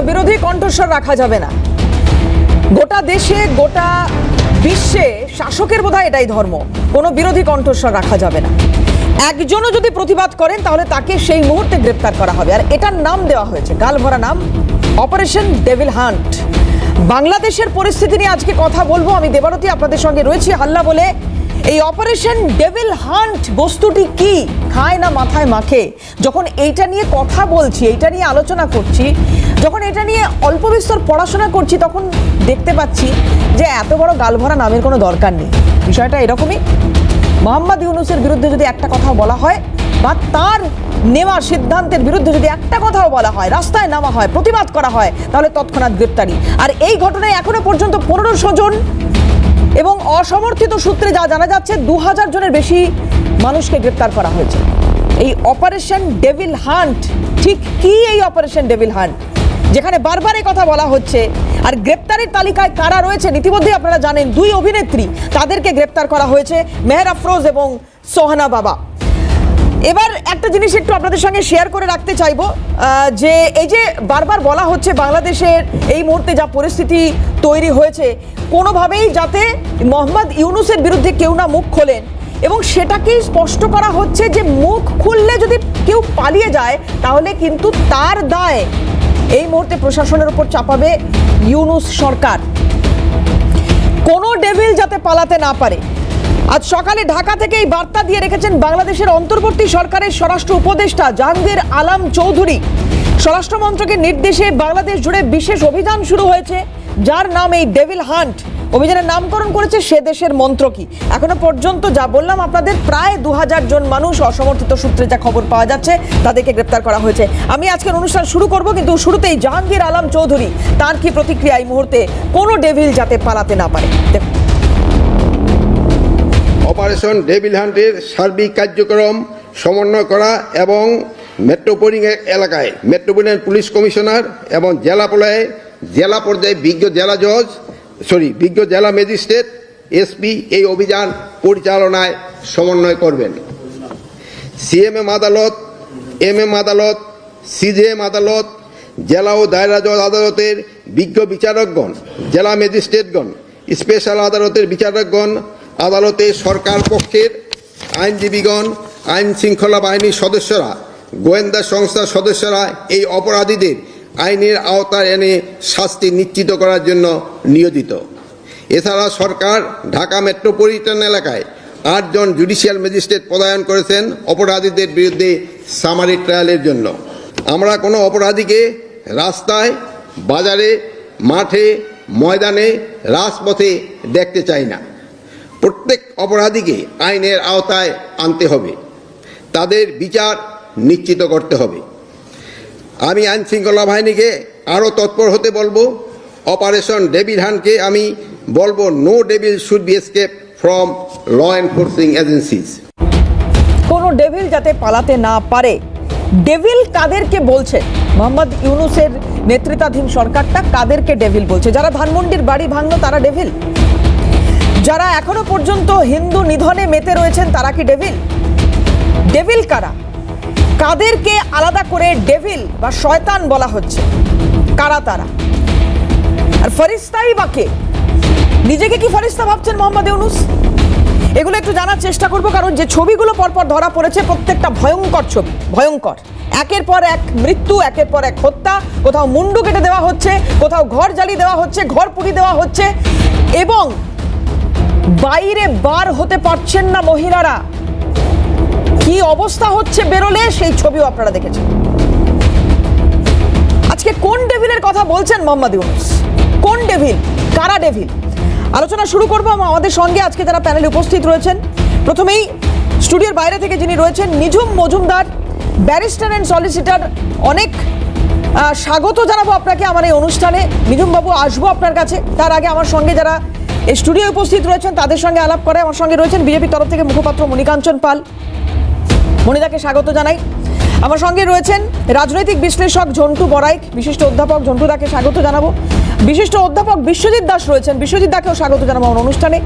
বিরোধী কণ্ঠস্বর রাখা যাবে না। গোটা দেশে গোটা বিশ্বে শাসকের বোধহয় এটাই ধর্ম, কোনো বিরোধী কণ্ঠস্বর রাখা যাবে না। একজনও যদি প্রতিবাদ করেন তাহলে তাকে সেই মুহূর্তে গ্রেপ্তার করা হবে। আর এটার নাম দেওয়া হয়েছে, গালভরা নাম, অপারেশন ডেভিল হান্ট। বাংলাদেশের পরিস্থিতি নিয়ে আজকে কথা বলবো। আমি দেবারতী আপনাদের সঙ্গে রয়েছি হাল্লা বলে। এই অপারেশন ডেভিল হান্ট বস্তুটি কি, খায় না মাথায় মাখে? যখন এইটা নিয়ে কথা বলছি, এইটা নিয়ে আলোচনা করছি, যখন এটা নিয়ে অল্প বিস্তর পড়াশোনা করছি, তখন দেখতে পাচ্ছি যে এত বড় গালভরা নামের কোনো দরকার নেই। বিষয়টা এরকমই। মোহাম্মদ ইউনূসের বিরুদ্ধে যদি একটা কথা বলা হয় বা তার নেওয়া সিদ্ধান্তের বিরুদ্ধে যদি একটা কথাও বলা হয়, রাস্তায় নামা হয়, প্রতিবাদ করা হয়, তাহলে তৎক্ষণাৎ গ্রেপ্তারি। আর এই ঘটনায় এখনো পর্যন্ত 1500 জন এবং অসমর্থিত সূত্রে যা জানা যাচ্ছে 2000 জনের বেশি মানুষকে গ্রেপ্তার করা হয়েছে। এই অপারেশন ডেভিল হান্ট ঠিক কি? এই অপারেশন ডেভিল হান্ট যেখানে বারবার এই কথা বলা হচ্ছে, আর গ্রেপ্তারের তালিকায় কারা রয়েছেন ইতিমধ্যেই আপনারা জানেন। 2 অভিনেত্রী, তাদেরকে গ্রেপ্তার করা হয়েছে, মেহের আফরোজ এবং সোহানা বাবা। এবার একটা জিনিস একটু আপনাদের সঙ্গে শেয়ার করে রাখতে চাইবো, যে এই যে বারবার বলা হচ্ছে বাংলাদেশের এই মুহূর্তে যা পরিস্থিতি তৈরি হয়েছে, কোনোভাবেই যাতে মোহাম্মদ ইউনূসের বিরুদ্ধে কেউ না মুখ খোলেন, এবং সেটাকেই স্পষ্ট করা হচ্ছে যে মুখ খুললে যদি কেউ পালিয়ে যায় তাহলে কিন্তু তার দায় এই মুহূর্তে প্রশাসনের উপর চাপাবে ইউনূস সরকার। কোনো ডেভিল যাতে পালাতে না পারে। আজ সকালে ঢাকা থেকে এই বার্তা দিয়ে রেখেছেন বাংলাদেশের অন্তর্বর্তী সরকারের স্বরাষ্ট্র উপদেষ্টা জাহাঙ্গীর আলম চৌধুরী। স্বরাষ্ট্র মন্ত্রকের নির্দেশে বাংলাদেশ জুড়ে বিশেষ অভিযান শুরু হয়েছে, যার নাম এই ডেভিল হান্ট। অভিযানের নামকরণ করেছে সে দেশের মন্ত্রকই। এখনো পর্যন্ত যা বললাম আপনাদের, প্রায় 2000 জন মানুষ অসমর্থিত সূত্রে যা খবর পাওয়া যাচ্ছে তাদেরকে গ্রেপ্তার করা হয়েছে। আমি আজকের অনুষ্ঠান শুরু করব, কিন্তু শুরুতেই জাহাঙ্গীর আলম চৌধুরী তার কি প্রতিক্রিয়া এই মুহূর্তে কোনো ডেভিল যাতে পালাতে না পারে। দেখুন। অপারেশন ডেভিল হান্টের সার্বিক কার্যক্রম সমন্বয় করা এবং মেট্রোপলিটন এলাকায় মেট্রোপলিটন পুলিশ কমিশনার এবং জেলা পর্যায়ে বিজ্ঞ জেলা ম্যাজিস্ট্রেট এসপি এই অভিযান পরিচালনায় সমন্বয় করবেন। সিএমএম আদালত, এমএম আদালত, সিজেএম আদালত, জেলা ও দায়রা জজ আদালতের বিজ্ঞ বিচারকগণ, জেলা ম্যাজিস্ট্রেটগণ, স্পেশাল আদালতের বিচারকগণ, আদালতে সরকার পক্ষের আইনজীবীগণ, আইন শৃঙ্খলা বাহিনীর সদস্যরা, গোয়েন্দা সংস্থার সদস্যরা এই অপরাধীদের আইনের আওতায় এনে শাস্তি নিশ্চিত করার জন্য নিয়োজিত। এছাড়া সরকার ঢাকা মেট্রোপলিটন এলাকায় 8 জন জুডিশিয়াল ম্যাজিস্ট্রেট পদায়ন করেছেন অপরাধীদের বিরুদ্ধে সামারি ট্রায়ালের জন্য। আমরা কোনো অপরাধীকে রাস্তায়, বাজারে, মাঠে, ময়দানে, রাজপথে দেখতে চাই না। প্রত্যেক অপরাধীকে আইনের আওতায় আনতে হবে, তাদের বিচার নিশ্চিত করতে হবে। আমি আইন শৃঙ্খলা বাহিনীকে আরও তৎপর হতে বলবো। অপারেশন ডেভিল হান্টকে আমি বলবো, no devil should be escape from law enforcing agencies. কোনো ডেভিল যাতে পালাতে না পারে। ডেভিল কাদেরকে বলছে? মোহাম্মদ ইউনূসের নেতৃত্বাধীন সরকারটা কাদেরকে ডেভিল বলছে? যারা ধানমন্ডির বাড়ি ভাঙলো তারা ডেভিল? যারা এখনো পর্যন্ত হিন্দু নিধনে মেতে রয়েছেন তারা কি ডেভিল? ডেভিল কারা? কাদেরকে আলাদা করে ডেভিল বা শয়তান বলা হচ্ছে? কারা তারা? আর ফেরেশতাই বা কে? নিজেকে কি ফেরেশতা ভাবছেন মোহাম্মদ ইউনূস? এগুলো একটু জানার চেষ্টা করব, কারণ যে ছবিগুলো পরপর ধরা পড়েছে প্রত্যেকটা ভয়ঙ্কর ছবি, ভয়ঙ্কর। একের পর এক মৃত্যু, একের পর এক হত্যা, কোথাও মুন্ডু কেটে দেওয়া হচ্ছে, কোথাও ঘর জ্বালিয়ে দেওয়া হচ্ছে, ঘর পুড়িয়ে দেওয়া হচ্ছে, এবং বাইরে বার হতে পারছেন না মহিলারা। কি অবস্থা হচ্ছে বেরোলে, সেই ছবিও আপনারা দেখেছেন। আজকে কোন ডেভিলের কথা বলছেন মোহাম্মদ ইউনূস? কোন ডেভিল? কারা ডেভিল? আলোচনা শুরু করবো। আমাদের সঙ্গে আজকে যারা প্যানেলে উপস্থিত রয়েছেন, প্রথমেই স্টুডিওর বাইরে থেকে যিনি রয়েছেন, নিঝুম মজুমদার, ব্যারিস্টার অ্যান্ড সলিসিটার। অনেক স্বাগত জানাবো আপনাকে আমার এই অনুষ্ঠানে। নিঝুম বাবু, আসবো আপনার কাছে। তার আগে আমার সঙ্গে যারা এই স্টুডিও উপস্থিত রয়েছেন তাদের সঙ্গে আলাপ করে। আমার সঙ্গে রয়েছেন বিজেপির তরফ থেকে মুখপাত্র মণিকাঞ্চন পাল, মণিদাকে স্বাগত জানাই। আমার সঙ্গে রয়েছেন রাজনৈতিক বিশ্লেষক ঝন্টু বড়াইক, বিশিষ্ট অধ্যাপক, ঝন্টুদাকে স্বাগত জানাবো। বিশিষ্ট অধ্যাপক বিশ্বজিৎ দাস রয়েছেন, বিশ্বজিৎ দাকেও স্বাগত জানাবো আমার অনুষ্ঠানে।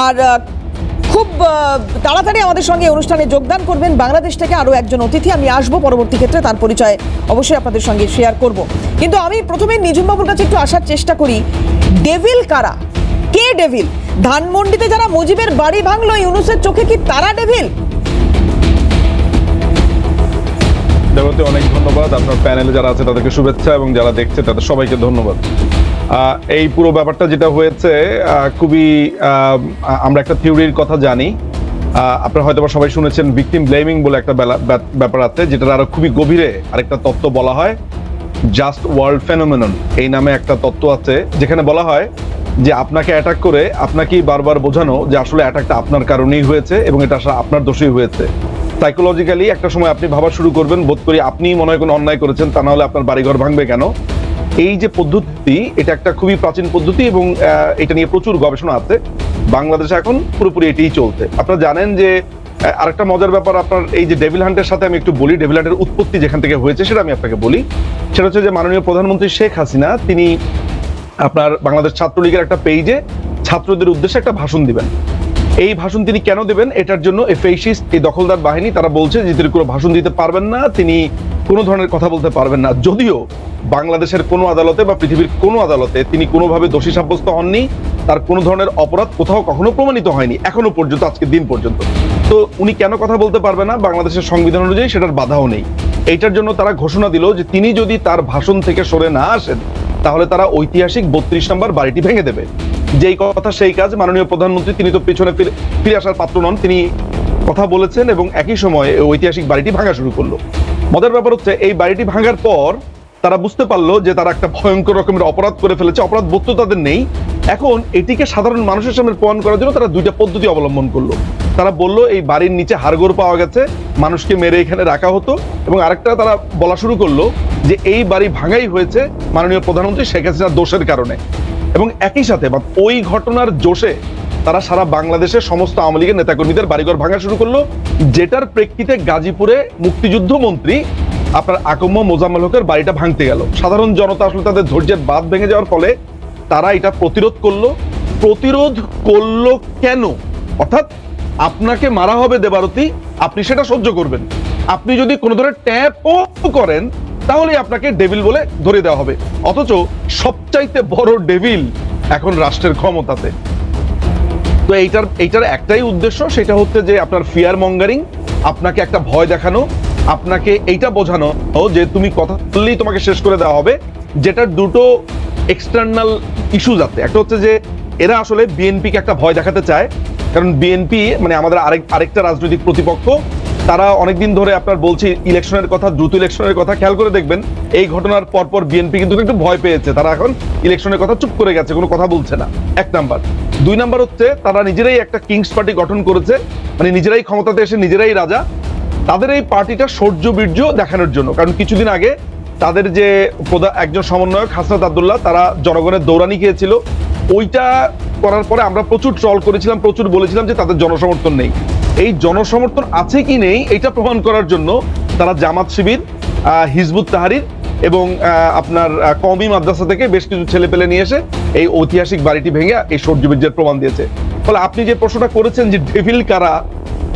আর খুব তাড়াতাড়ি আমাদের সঙ্গে এই অনুষ্ঠানে যোগদান করবেন বাংলাদেশ থেকে আরও একজন অতিথি। আমি আসবো পরবর্তী ক্ষেত্রে, তার পরিচয় অবশ্যই আপনাদের সঙ্গে শেয়ার করব। কিন্তু আমি প্রথমে নিঝুমবাবুর কাছে একটু আসার চেষ্টা করি। ডেভিল কারা? কে ডেভিল? ধানমন্ডিতে যারা মুজিবের বাড়ি ভাঙলো, ইউনূসের চোখে কি তারা ডেভিল? দেবতী, অনেক ধন্যবাদ। আপনার প্যানেলে যারা আছে তাদেরকে শুভেচ্ছা এবং যারা দেখছে তাদের সবাইকে ধন্যবাদ। এই পুরো ব্যাপারটা যেটা হয়েছে খুবই আমরা একটা থিওরির কথা জানি। আপনারা হয়তো সবাই শুনেছেন ভিকটিম ব্লেমিং বলে একটা ব্যাপার আছে, যেটা আরো খুবই গভীরে আরেকটা তত্ত্ব বলা হয় জাস্ট ওয়ার্ল্ড ফেনোমেনন। এই নামে একটা তত্ত্ব আছে যেখানে বলা হয় যে আপনাকে অ্যাটাক করে আপনাকেই বারবার বোঝানো যে আসলে অ্যাটাকটা আপনার কারণেই হয়েছে এবং এটা আসলে আপনার দোষেই হয়েছে। সাইকোলজিক্যালি একটা সময় আপনি ভাবা শুরু করবেন, বোধ করি আপনি মনে হয় কোনো অন্যায় করেছেন, তা না হলে আপনার বাড়িঘর ভাঙবে কেন। এই যে পদ্ধতি, এটা একটা খুবই প্রাচীন পদ্ধতি এবং এটা নিয়ে প্রচুর গবেষণা আছে। বাংলাদেশে এখন পুরোপুরি এটাই চলছে। আপনারা জানেন যে আরেকটা মজার ব্যাপার, আপনার এই যে ডেভিল হান্টের সাথে আমি একটু বলি, ডেভিল হান্টের উৎপত্তি যেখান থেকে হয়েছে সেটা আমি আপনাকে বলি। সেটা হচ্ছে যে মাননীয় প্রধানমন্ত্রী শেখ হাসিনা তিনি আপনার বাংলাদেশ ছাত্রলীগের একটা পেজে ছাত্রদের উদ্দেশ্যে একটা ভাষণ দিবেন। এই ভাষণ তিনি কেন দেবেন, এটার জন্য এই ফেসিস্ট, এই দখলদার বাহিনী তারা বলছে যে তিনি কোনো ভাষণ দিতে পারবেন না, তিনি কোনো ধরনের কথা বলতে পারবেন না। যদিও বাংলাদেশের কোনো আদালতে বা পৃথিবীর কোনো আদালতে তিনি কোনোভাবে দোষী সাব্যস্ত হননি, তার কোনো ধরনের অপরাধ কোথাও কখনো প্রমাণিত হয়নি এখনো পর্যন্ত, আজকের দিন পর্যন্ত। তো উনি কেন কথা বলতে পারবে না? বাংলাদেশের সংবিধান অনুযায়ী সেটার বাধাও নেই। এইটার জন্য তারা ঘোষণা দিল যে তিনি যদি তার ভাষণ থেকে সরে না আসেন তাহলে তারা ঐতিহাসিক 32 নম্বর বাড়িটি ভেঙে দেবে। যেই কথা সেই কাজ। মাননীয় প্রধানমন্ত্রী তিনি তো পিছনে ফিরে আসার পাত্র নন, তিনি কথা বলেছেন এবং একই সময়ে ঐতিহাসিক বাড়িটি ভাঙা শুরু করলো। মজার ব্যাপার হচ্ছে এই বাড়িটি ভাঙার পর তারা বুঝতে পারলো যে তারা একটা ভয়ঙ্কর রকমের অপরাধ করে ফেলেছে, অপরাধ বোধ তো তাদের নেই। এখন এটিকে সাধারণ মানুষের সামনে প্রমাণ করার জন্য তারা দুইটা পদ্ধতি অবলম্বন করলো। তারা বললো এই বাড়ির নিচে হাড়গোড় পাওয়া গেছে, মানুষকে মেরে এখানে রাখা হতো, এবং আরেকটা তারা বলা শুরু করলো যে এই বাড়ি ভাঙাই হয়েছে মাননীয় প্রধানমন্ত্রী শেখ হাসিনার দোষের কারণে। এবং একই সাথে বা ওই ঘটনার জোশে তারা সারা বাংলাদেশের সমস্ত আওয়ামী লীগের নেতাকর্মীদের বাড়িঘর ভাঙা শুরু করলো, যেটার প্রেক্ষিতে গাজীপুরে মুক্তিযুদ্ধ মন্ত্রী আপনার আকম্ম মোজাম্মেল হকের বাড়িটা ভাঙতে গেল। সাধারণ জনতা আসলে তাদের ধৈর্যের বাঁধ ভেঙে যাওয়ার ফলে তারা এটা প্রতিরোধ করলো কেন? অর্থাৎ আপনাকে মারা হবে দেবারতী, আপনি সেটা সহ্য করবেন। আপনি যদি কোনো ধরনের ট্যাপও করেন তাহলে আপনাকে ডেভিল বলে ধরে দেওয়া হবে। অথচ সবচাইতে বড় ডেভিল এখন রাষ্ট্রের ক্ষমতাতে। তো এইটার একটাই উদ্দেশ্য, সেটা হচ্ছে যে আপনার ফিয়ার মঙ্গারিং, আপনাকে একটা ভয় দেখানো, আপনাকে এইটা বোঝানো যে তুমি কথা বললেই তোমাকে শেষ করে দেওয়া হবে। যেটার দুটো এক্সটার্নাল ইস্যুজ আছে। একটা হচ্ছে যে এরা আসলে বিএনপিকে একটা ভয় দেখাতে চায়, কারণ বিএনপি মানে আমাদের আরেকটা রাজনৈতিক প্রতিপক্ষ। তারা অনেকদিন ধরে আপনার বলছে ইলেকশনের কথা, দ্রুত ইলেকশনের কথা। খেয়াল করে দেখবেন এই ঘটনার পরপর বিএনপি কিন্তু একটু ভয় পেয়েছে, তারা এখন ইলেকশনের কথা চুপ করে গেছে, কোনো কথা বলছে না। 1 নাম্বার। 2 নাম্বার হচ্ছে তারা নিজেরাই একটা কিংস পার্টি গঠন করেছে, মানে নিজেরাই ক্ষমতাতে এসে নিজেরাই রাজা। তাদের এই পার্টিটা শৌর্য বীর্য দেখানোর জন্য, কারণ কিছুদিন আগে তাদের যে একজন সমন্বয়ক হাসনাত আব্দুল্লাহ তারা জনগণের দৌড়ানি খেয়েছিল। ওইটা করার পরে আমরা প্রচুর ট্রল করেছিলাম, প্রচুর বলেছিলাম যে তাদের জনসমর্থন নেই। এই জনসমর্থন আছে কি নেই এটা প্রমাণ করার জন্য তারা জামাত শিবির, হিজবুত তাহরির এবং আপনার কওমি মাদ্রাসা থেকে বেশ কিছু ছেলে পেলে নিয়ে এসে এই ঐতিহাসিক বাড়িটি ভেঙে এই শৌর্যবীর্যের প্রমাণ দিয়েছে। ফলে আপনি যে প্রশ্নটা করেছেন যে ডেভিল কারা,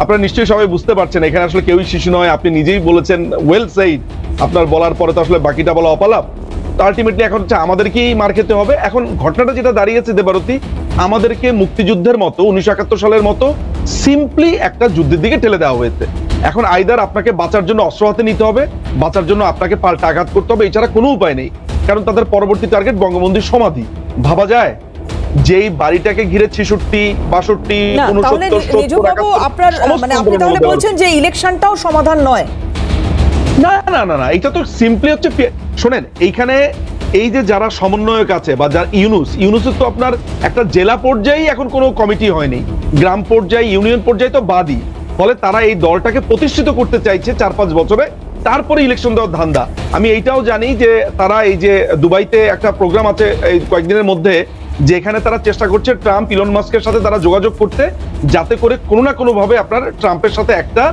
আপনারা নিশ্চয়ই সবাই বুঝতে পারছেন এখানে আসলে কেউই শিশু নয়। আপনি নিজেই বলেছেন, ওয়েল সেইড। আপনার বলার পরে তো আসলে বাকিটা বলা অপালাপ। তো আলটিমেটলি এখন হচ্ছে আমাদেরকেই মার খেতে হবে। এখন ঘটনাটা যেটা দাঁড়িয়েছে দেবারতী, আমাদেরকে মুক্তিযুদ্ধের মতো 1971 সালের মতো সিম্পলি একটা যুদ্ধের দিকে ঠেলে দেওয়া হয়েছে। এখন আইদার আপনাকে বাঁচার জন্য অস্ত্র হাতে নিতে হবে, বাঁচার জন্য আপনাকে পাল্টা আঘাত করতে হবে, এছাড়া কোনো উপায় নেই। কারণ তাদের পরবর্তী টার্গেট বঙ্গবন্ধুর সমাধি। ভাবা যায় যেই বাড়িটাকে ঘিরে 66, 62, 69, আপনার মানে আপনি তাহলে বলছেন যে ইলেকশনটাও সমাধান নয়? না না না না, এটা তো সিম্পলি হচ্ছে, শোনেন এইখানে এই যে যারা সমন্বয়ক আছে বা যারা ইউনুসের তো আপনার একটা জেলা পর্যায়ে এখন কোনো কমিটি হয়নি, গ্রাম পর্যায়ে ইউনিয়ন পর্যায়ে তো বাদই। ফলে তারা এই দলটাকে প্রতিষ্ঠিত করতে চাইছে 4-5 বছরে, তারপরে ইলেকশন দেওয়ার ধান্দা। আমি এইটাও জানি যে তারা এই যে দুবাইতে একটা প্রোগ্রাম আছে এই কয়েকদিনের মধ্যে, যেখানে তারা চেষ্টা করছে ট্রাম্প ইলন মাস্কের সাথে তারা যোগাযোগ করতে, যাতে করে কোনো না কোনো ভাবে আপনার ট্রাম্পের সাথে একটা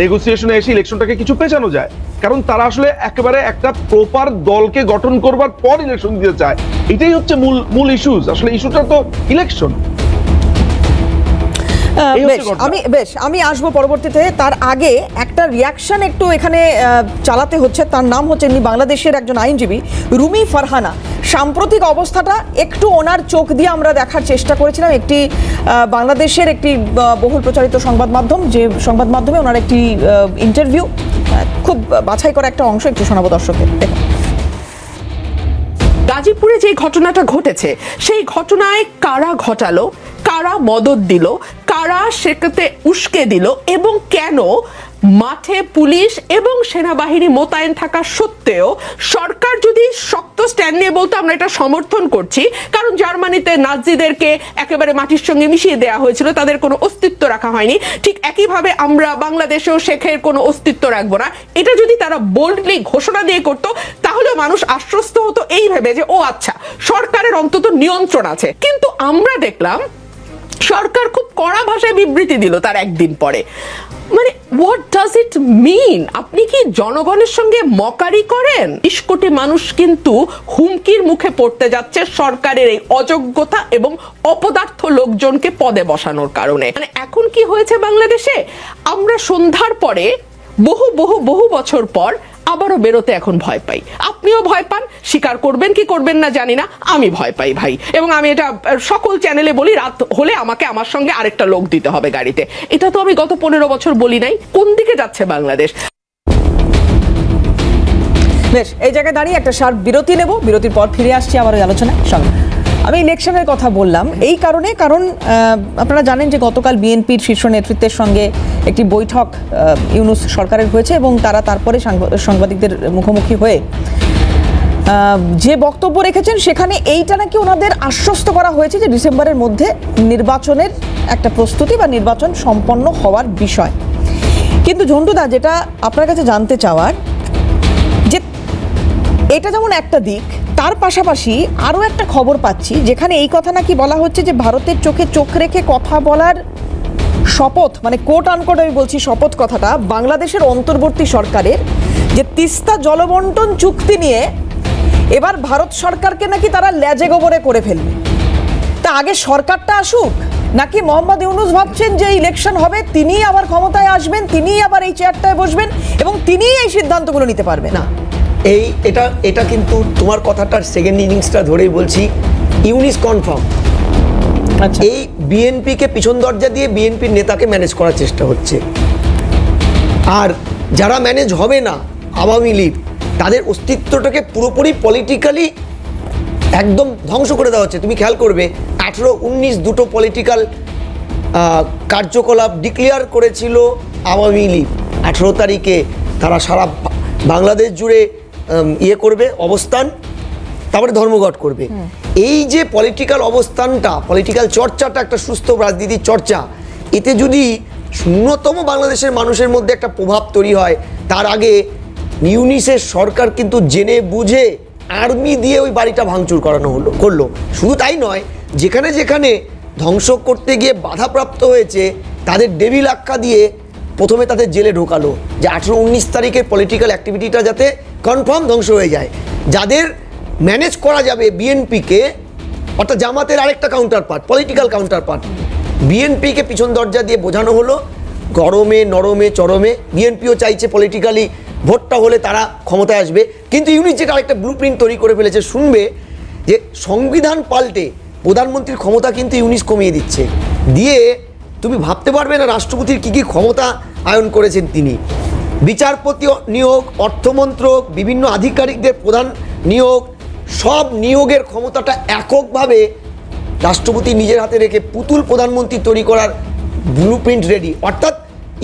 নেগোসিয়েশনে এসে ইলেকশনটাকে কিছু পেছানো যায়। কারণ তারা আসলে একেবারে একটা প্রপার দলকে গঠন করবার পর ইলেকশন দিতে চায়। এটাই হচ্ছে মূল ইস্যুজ। আসলে ইস্যুটা তো ইলেকশন। এই হচ্ছে ঘটনা। আমি আসবো পরবর্তীতে। তার আগে একটা রিয়াকশন একটু এখানে চালাতে হচ্ছে। তার নাম হচ্ছে এমনি বাংলাদেশের একজন আইনজীবী রুমি ফারহানা। সাম্প্রতিক অবস্থাটা একটু ওনার চোখ দিয়ে আমরা দেখার চেষ্টা করেছিলাম। একটি বাংলাদেশের একটি বহুল প্রচারিত সংবাদ মাধ্যম, যে সংবাদ মাধ্যমে ওনার একটি ইন্টারভিউ, খুব বাছাই করা একটা অংশ একটু শোনাবো দর্শকদের। দেখুন। গাজীপুরে যে ঘটনাটা ঘটেছে সেই ঘটনায় কারা ঘটালো, কারা মদদ দিল, কারা সেটাতে উস্কে দিল এবং কেন মাঠে পুলিশ এবং সেনাবাহিনী মোতায়েন থাকা সত্ত্বেও সরকার যদি শক্ত স্ট্যান্ড নিয়ে বলতো আমরা এটা সমর্থন করছি, কারণ জার্মানিতে নাজিদেরকে একেবারে মাটির সঙ্গে মিশিয়ে দেওয়া হয়েছিল, তাদের কোনো অস্তিত্ব রাখা হয়নি, ঠিক একইভাবে আমরা বাংলাদেশেও শেখের কোনো অস্তিত্ব রাখবো না, এটা যদি তারা বোল্ডলি ঘোষণা দিয়ে করতো তাহলে মানুষ আশ্বস্ত হতো এই ভেবে যে ও আচ্ছা সরকারের অন্তত নিয়ন্ত্রণ আছে। কিন্তু আমরা দেখলাম সরকার খুব কড়া ভাষায় বিবৃতি দিল তার একদিন পরে। মানে হোয়াট ডাজ ইট মিন? আপনি কি জনগণের সঙ্গে মকারি করেন? ২০ কোটি মানুষ কিন্তু হুমকির মুখে পড়তে যাচ্ছে সরকারের এই অযোগ্যতা এবং অপদার্থ লোকজনকে পদে বসানোর কারণে। মানে এখন কি হয়েছে বাংলাদেশে, আমরা সন্ধ্যার পরে বহু বহু বহু বছর পর আবারও বেরোতে এখন ভয় পাই। আপনিও ভয় পান, স্বীকার করবেন কি করবেন না জানি না, আমি ভয় পাই ভাই। এবং আমি এটা সকল চ্যানেলে বলি, রাত হলে আমাকে আমার সঙ্গে আরেকটা লোক দিতে হবে গাড়িতে। এটা তো আমি গত 15 বছর বলি নাই। কোন দিকে যাচ্ছে বাংলাদেশ? বেশ, এই জায়গায় দাঁড়িয়ে একটা শার্প বিরতি নেব। বিরতির পর ফিরে আসছি আবার ওই আলোচনায় সঙ্গে। আমি ইলেকশনের কথা বললাম এই কারণে, কারণ আপনারা জানেন যে গতকাল বিএনপির শীর্ষ নেতৃত্বের সঙ্গে একটি বৈঠক ইউনূস সরকারের হয়েছে এবং তারা তারপরে সাংবাদিকদের মুখোমুখি হয়ে যে বক্তব্য রেখেছেন সেখানে এইটা নাকি ওনাদের আশ্বস্ত করা হয়েছে যে ডিসেম্বরের মধ্যে নির্বাচনের একটা প্রস্তুতি বা নির্বাচন সম্পন্ন হওয়ার বিষয়। কিন্তু ঝন্টুদা, যেটা আপনার কাছে জানতে চাওয়ার, যে এটা যেমন একটা দিক, তার পাশাপাশি আরও একটা খবর পাচ্ছি যেখানে এই কথা নাকি বলা হচ্ছে যে ভারতের চোখে চোখ রেখে কথা বলার শপথ, মানে কোট আনকোট আমি বলছি শপথ কথাটা, বাংলাদেশের অন্তর্বর্তী সরকারের, যে তিস্তা জলবন্টন চুক্তি নিয়ে এবার ভারত সরকারকে নাকি তারা লেজে গোবরে করে ফেলবে। তা আগে সরকারটা আসুক, নাকি মোহাম্মদ ইউনূস ভাবছেন যে ইলেকশন হবে তিনিই আবার ক্ষমতায় আসবেন, তিনিই আবার এই চেয়ারটায় বসবেন এবং তিনিই এই সিদ্ধান্তগুলো নিতে পারবেন? না, এটা কিন্তু তোমার কথাটার সেকেন্ড ইনিংসটা ধরেই বলছি, ইউনিস কনফার্ম। আচ্ছা, এই বিএনপিকে পিছন দরজা দিয়ে বিএনপির নেতাকে ম্যানেজ করার চেষ্টা হচ্ছে। আর যারা ম্যানেজ হবে না, আওয়ামী লীগ, তাদের অস্তিত্বটাকে পুরোপুরি পলিটিক্যালি একদম ধ্বংস করে দেওয়া হচ্ছে। তুমি খেয়াল করবে 18-19 দুটো পলিটিক্যাল কার্যকলাপ ডিক্লেয়ার করেছিল আওয়ামী লীগ। 18 তারিখে তারা সারা বাংলাদেশ জুড়ে করবে অবস্থান, তারপরে ধর্মঘট করবে। এই যে পলিটিক্যাল অবস্থানটা, পলিটিক্যাল চর্চাটা, একটা সুস্থ রাজনীতির চর্চা, এতে যদি ন্যূনতম বাংলাদেশের মানুষের মধ্যে একটা প্রভাব তৈরি হয়, তার আগে ইউনিসের সরকার কিন্তু জেনে বুঝে আর্মি দিয়ে ওই বাড়িটা ভাঙচুর করলো। শুধু তাই নয়, যেখানে যেখানে ধ্বংস করতে গিয়ে বাধাপ্রাপ্ত হয়েছে তাদের ডেভিল আখ্যা দিয়ে প্রথমে তাদের জেলে ঢোকালো, যে 18-19 তারিখের পলিটিক্যাল অ্যাক্টিভিটিটা যাতে কনফার্ম ধ্বংস হয়ে যায়। যাদের ম্যানেজ করা যাবে বিএনপিকে, অর্থাৎ জামাতের আরেকটা counter part, political counter part, বিএনপিকে পিছন দরজা দিয়ে বোঝানো হলো গরমে নরমে চরমে। বিএনপিও চাইছে পলিটিক্যালি ভোটটা হলে তারা ক্ষমতায় আসবে, কিন্তু ইউনিট যেটা আরেকটা ব্লু প্রিন্ট তৈরি করে ফেলেছে, শুনবে যে সংবিধান পাল্টে প্রধানমন্ত্রীর ক্ষমতা কিন্তু ইউনিস কমিয়ে দিচ্ছে। দিয়ে তুমি ভাবতে পারবে না রাষ্ট্রপতির কী কী ক্ষমতা আয়ন করেছেন তিনি। বিচারপতি নিয়োগ, অর্থমন্ত্রক, বিভিন্ন আধিকারিকদের প্রধান নিয়োগ, সব নিয়োগের ক্ষমতাটা এককভাবে রাষ্ট্রপতি নিজের হাতে রেখে পুতুল প্রধানমন্ত্রী তৈরি করার ব্লু প্রিন্ট রেডি। অর্থাৎ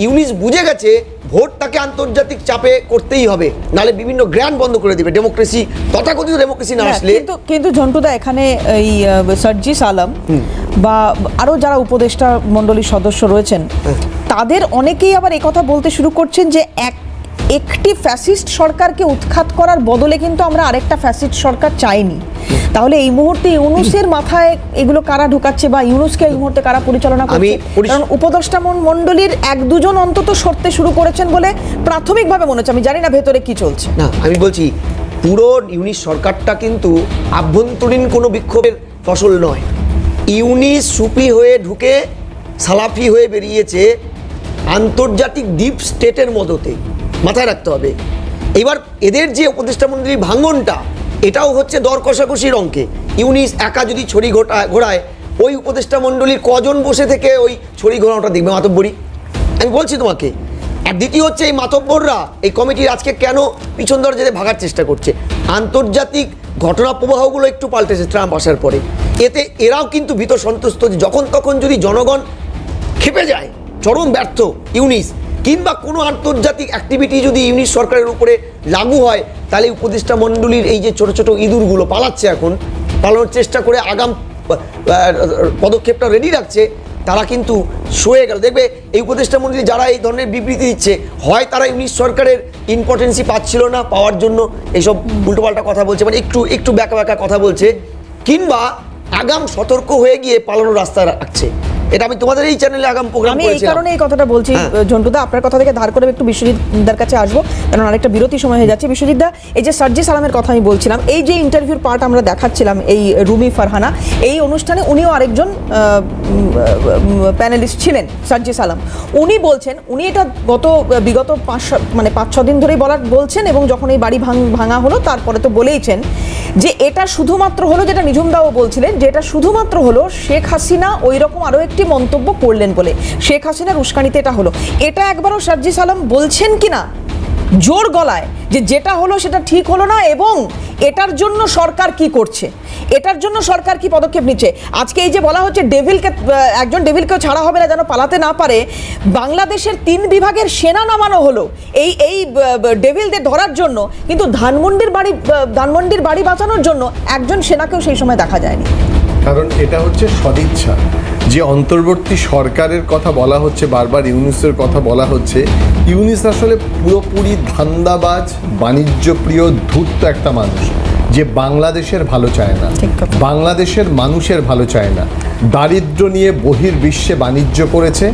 ইউনিস বুঝে গেছে ভোটটাকে আন্তর্জাতিক চাপে করতেই হবে, নাহলে বিভিন্ন গ্র্যান্ড বন্ধ করে দেবে। ডেমোক্রেসি, তথাকথিত ডেমোক্রেসি না আসলে। কিন্তু ঝন্টুদা, এখানে এই সার্জিস আলম বা আরো যারা উপদেষ্টা মণ্ডলীর সদস্য রয়েছেন, তাদের অনেকেই আবার এই কথা বলতে শুরু করছেন যে একটি ফ্যাসিস্ট সরকারকে উৎখাত করার বদলে কিন্তু আমরা আরেকটা ফ্যাসিস্ট সরকার চাইনি। তাহলে এই মুহূর্তে ইউনূসের মাথায় এগুলো কারা ঢোকাচ্ছে বা ইউনূসকে এই মুহূর্তে কারা পরিচালনা করছে? কারণ উপদেষ্টা মণ্ডলীর 1-2 জন অন্তত সরতে শুরু করেছেন বলে প্রাথমিকভাবে মনে হচ্ছে। আমি জানি না ভেতরে কি চলছে। না, আমি বলছি পুরো ইউনিস সরকারটা কিন্তু আভ্যন্তরীণ কোনো বিক্ষোভের ফসল নয়। ইউনিস সুপি হয়ে ঢুকে সালাফি হয়ে বেরিয়েছে আন্তর্জাতিক ডিপ স্টেটের মদতে, মাথায় রাখতে হবে। এবার এদের যে উপদেষ্টা মন্ডলীর ভাঙনটা, এটাও হচ্ছে দর কষাকষির অঙ্কে। ইউনিস একা যদি ছড়ি ঘোরায়, ওই উপদেষ্টা মন্ডলীর কজন বসে থেকে ওই ছড়ি ঘোরানোটা দেখবে মাতব্বরি, আমি বলছি তোমাকে। আর দ্বিতীয় হচ্ছে এই মাতব্বররা এই কমিটির আজকে কেন পিছন দরজাতে ভাগার চেষ্টা করছে, আন্তর্জাতিক ঘটনা প্রবাহগুলো একটু পাল্টেছে ট্রাম্প আসার পরে। এতে এরাও কিন্তু ভীত সন্তুষ্ট যে যখন তখন যদি জনগণ খেপে যায়, চরম ব্যর্থ ইউনিস, কিংবা কোনো আন্তর্জাতিক অ্যাক্টিভিটি যদি ইউনিস সরকারের উপরে লাগু হয়, তাহলে উপদেষ্টা মণ্ডলীর এই যে ছোট ছোট ইঁদুরগুলো পালাচ্ছে, এখন পালানোর চেষ্টা করে আগাম পদক্ষেপটা রেডি রাখছে, তারা কিন্তু সয়ে গেল। দেখবে এই উপদেষ্টা মন্ডলী যারা এই ধরনের বিবৃতি দিচ্ছে, হয় তারা ইউনিস সরকারের ইম্পর্টেন্সই পাচ্ছিল না, পাওয়ার জন্য এইসব উল্টোপাল্টা কথা বলছে, মানে একটু ব্যাকা ব্যাকা কথা বলছে, কিংবা আগাম সতর্ক হয়ে গিয়ে পালানোর রাস্তা রাখছে। এটা আমি তোমাদের এই চ্যানেলে আগাম প্রোগ্রাম আমি এই করেছিলাম। কারণে এই কথাটা বলছি ঝন্টুদা, আপনার কথা থেকে ধার করে একটু বিশ্বজিৎদার কাছে আসবো, কারণ আরেকটা বিরতি সময় হয়ে যাচ্ছে। বিশ্বজিৎদা, এই যে সার্জি সালামের কথা আমি বলছিলাম, এই যে ইন্টারভিউর পার্ট আমরা দেখাচ্ছিলাম এই রুমি ফারহানা, এই অনুষ্ঠানে উনিও আরেকজন প্যানেলিস্ট ছিলেন, সার্জি সালাম। উনি বলছেন, উনি এটা বিগত 5-6 দিন ধরেই বলছেন, এবং যখন এই বাড়ি ভাঙা হলো তারপরে তো বলেইছেন যে এটা শুধুমাত্র হলো, যেটা নিঝুমদাও বলছিলেন, যে এটা শুধুমাত্র হলো শেখ হাসিনা ওই রকম আরও একটি মন্তব্য করলেন বলে, শেখ হাসিনার উস্কানিতে এটা হলো। এটা একবারও সার্জি সালাম বলছেন কিনা জোর গলায় যে যেটা হলো সেটা ঠিক হলো না, এবং এটার জন্য সরকার কি করছে, এটার জন্য সরকার কি পদক্ষেপ নিচ্ছে? আজকে এই যে বলা হচ্ছে একজন ডেভিলকেও ছাড়া হবে না যেন পালাতে না পারে, বাংলাদেশের 3 বিভাগের সেনা নামানো হলো এই ডেভিলদের ধরার জন্য, কিন্তু ধানমন্ডির বাড়ি বাঁচানোর জন্য একজন সেনাকেও সেই সময় দেখা যায়নি। কারণ এটা হচ্ছে সদিচ্ছা। যে অন্তর্বর্তী সরকারের কথা বলা হচ্ছে, বারবার ইউনিসের কথা বলা হচ্ছে, ইউনিস আসলে পুরোপুরি ধান্দাবাজ, বাণিজ্যপ্রিয়, ধূর্ত একটা মানুষ, যে বাংলাদেশের ভালো চায় না, বাংলাদেশের মানুষের ভালো চায় না। দারিদ্র্য নিয়ে বহির্বিশ্বে বাণিজ্য করেছে,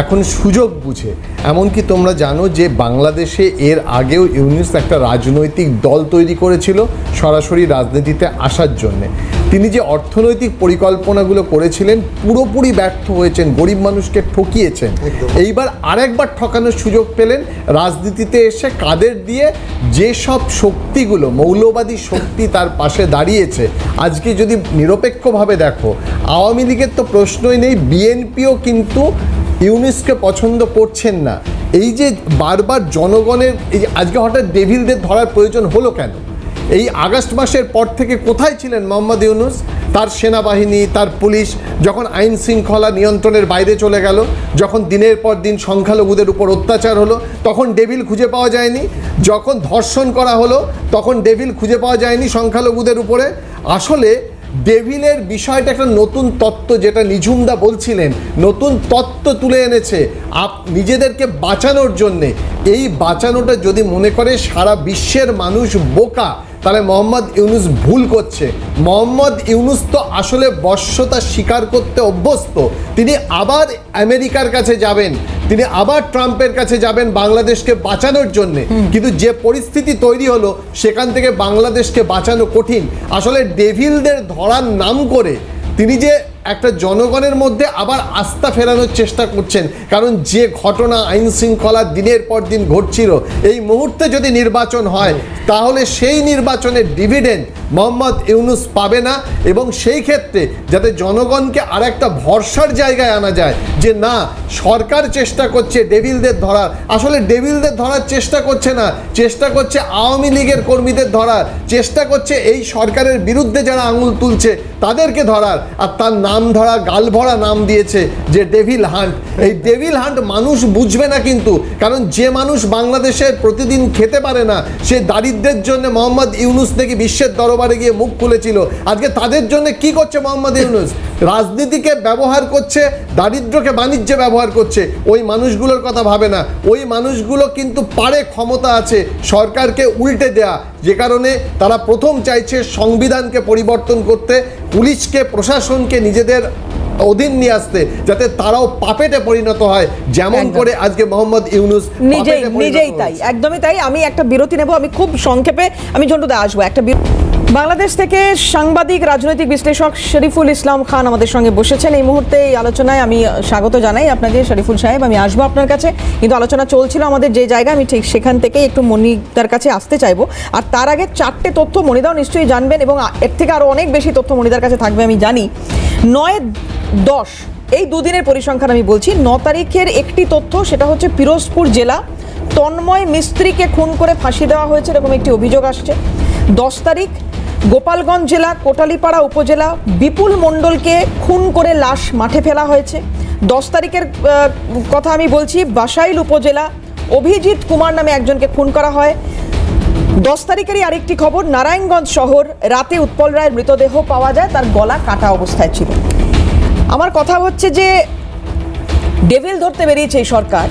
এখন সুযোগ বুঝে। এমনকি তোমরা জানো যে বাংলাদেশে এর আগেও ইউনিস একটা রাজনৈতিক দল তৈরি করেছিল সরাসরি রাজনীতিতে আসার জন্যে। তিনি যে অর্থনৈতিক পরিকল্পনাগুলো করেছিলেন পুরোপুরি ব্যর্থ হয়েছেন, গরিব মানুষকে ঠকিয়েছেন। এইবার আরেকবার ঠকানোর সুযোগ পেলেন রাজনীতিতে এসে, কাদের দিয়ে? যেসব শক্তিগুলো মৌলবাদী শক্তি তার পাশে দাঁড়িয়েছে। আজকে যদি নিরপেক্ষভাবে দেখো, আওয়ামী লীগের তো প্রশ্নই নেই, বিএনপিও কিন্তু ইউনিসকে পছন্দ করছেন না। এই যে বারবার জনগণের এই আজকে হঠাৎ ডেভিলদের ধরার প্রয়োজন হলো কেন? এই আগস্ট মাসের পর থেকে কোথায় ছিলেন মোহাম্মদ ইউনুস? তার সেনাবাহিনী, তার পুলিশ যখন আইন শৃঙ্খলা নিয়ন্ত্রণের বাইরে চলে গেল, যখন দিনের পর দিন সংখ্যালঘুদের উপর অত্যাচার হলো, তখন ডেভিল খুঁজে পাওয়া যায়নি। যখন ধর্ষণ করা হলো, তখন ডেভিল খুঁজে পাওয়া যায়নি সংখ্যালঘুদের উপরে। আসলে ডেভিলের বিষয়টা একটা নতুন তত্ত্ব, যেটা নিঝুমদা বলছিলেন, নতুন তত্ত্ব তুলে এনেছে নিজেদেরকে বাঁচানোর জন্যে। এই বাঁচানোটা যদি মনে করে সারা বিশ্বের মানুষ বোকা, তাহলে মোহাম্মদ ইউনুস ভুল করছে। মোহাম্মদ ইউনুস তো আসলে বশ্যতা স্বীকার করতে অভ্যস্ত। তিনি আবার আমেরিকার কাছে যাবেন, তিনি আবার ট্রাম্পের কাছে যাবেন বাংলাদেশকে বাঁচানোর জন্যে। কিন্তু যে পরিস্থিতি তৈরি হলো, সেখান থেকে বাংলাদেশকে বাঁচানো কঠিন। আসলে ডেভিলদের ধরার নাম করে তিনি যে একটা জনগণের মধ্যে আবার আস্থা ফেরানোর চেষ্টা করছেন, কারণ যে ঘটনা আইন শৃঙ্খলা দিনের পর দিন ঘটছিল, এই মুহূর্তে যদি নির্বাচন হয়, তাহলে সেই নির্বাচনের ডিভিডেন্ড মোহাম্মদ ইউনুস পাবে না। এবং সেই ক্ষেত্রে যাতে জনগণকে আর একটা ভরসার জায়গায় আনা যায় যে না, সরকার চেষ্টা করছে ডেভিলদের ধরার, আসলে ডেভিলদের ধরার চেষ্টা করছে না, চেষ্টা করছে আওয়ামী লীগের কর্মীদের ধরার, চেষ্টা করছে এই সরকারের বিরুদ্ধে যারা আঙুল তুলছে তাদেরকে ধরার। আর তার নাম ধরা, গাল ভরা নাম দিয়েছে যে ডেভিল হান্ট। এই ডেভিল হান্ট মানুষ বুঝবে না কিন্তু, কারণ যে মানুষ বাংলাদেশের প্রতিদিন খেতে পারে না, সে দারিদ্রের জন্য মোহাম্মদ ইউনুস থেকে বিশ্বের দরবারে গিয়ে মুখ খুলেছিল। আজকে তাদের জন্য কি করছে মোহাম্মদ ইউনুস? রাজনীতিকে ব্যবহার করছে, দারিদ্রকে বাণিজ্যে ব্যবহার করছে। ওই মানুষগুলোর কথা ভাবে না। ওই মানুষগুলো কিন্তু পারে, ক্ষমতা আছে সরকারকে উল্টে দেয়া, যে কারণে তারা প্রথম চাইছে সংবিধানকে পরিবর্তন করতে, পুলিশকে, প্রশাসনকে নিজেদের অধীন নিয়ে আসতে, যাতে তারাও পাপেটে পরিণত হয়, যেমন করে আজকে মোহাম্মদ ইউনুস নিজেই তাই, একদমই তাই। আমি একটা বিরতি নেব, আমি খুব সংক্ষেপে, আমি ঝন্টুদা আসবো একটা বাংলাদেশ থেকে সাংবাদিক রাজনৈতিক বিশ্লেষক শরীফুল ইসলাম খান আমাদের সঙ্গে বসেছেন এই মুহূর্তে। এই আলোচনায় আমি স্বাগত জানাই আপনাকে শরীফুল সাহেব। আমি আসবো আপনার কাছে, কিন্তু আলোচনা চলছিল আমাদের যে জায়গা, আমি ঠিক সেখান থেকে একটু মনিদার কাছে আসতে চাইবো। আর তার আগে 4টে তথ্য মনিদাও নিশ্চয়ই জানবেন, এবং এর থেকে আরও অনেক বেশি তথ্য মনিদার কাছে থাকবে আমি জানি। 9-10 এই দুদিনের পরিসংখ্যান আমি বলছি। 9 তারিখের একটি তথ্য, সেটা হচ্ছে পিরোজপুর জেলা তন্ময় মিস্ত্রিকে খুন করে ফাঁসি দেওয়া হয়েছে, এরকম একটি অভিযোগ আসছে। 10 তারিখ গোপালগঞ্জ জেলা কোটালীপাড়া উপজেলা বিপুল মণ্ডলকে খুন করে লাশ মাঠে ফেলা হয়েছে। 10 তারিখের কথা আমি বলছি, বাসাইল উপজেলা অভিজিৎ কুমার নামে একজনকে খুন করা হয়। 10 তারিখেরই আরেকটি খবর, নারায়ণগঞ্জ শহর রাতে উৎপল রায়ের মৃতদেহ পাওয়া যায়, তার গলা কাটা অবস্থায় ছিল। আমার কথা হচ্ছে যে ডেভিল ধরতে বেরিয়েছে এই সরকার,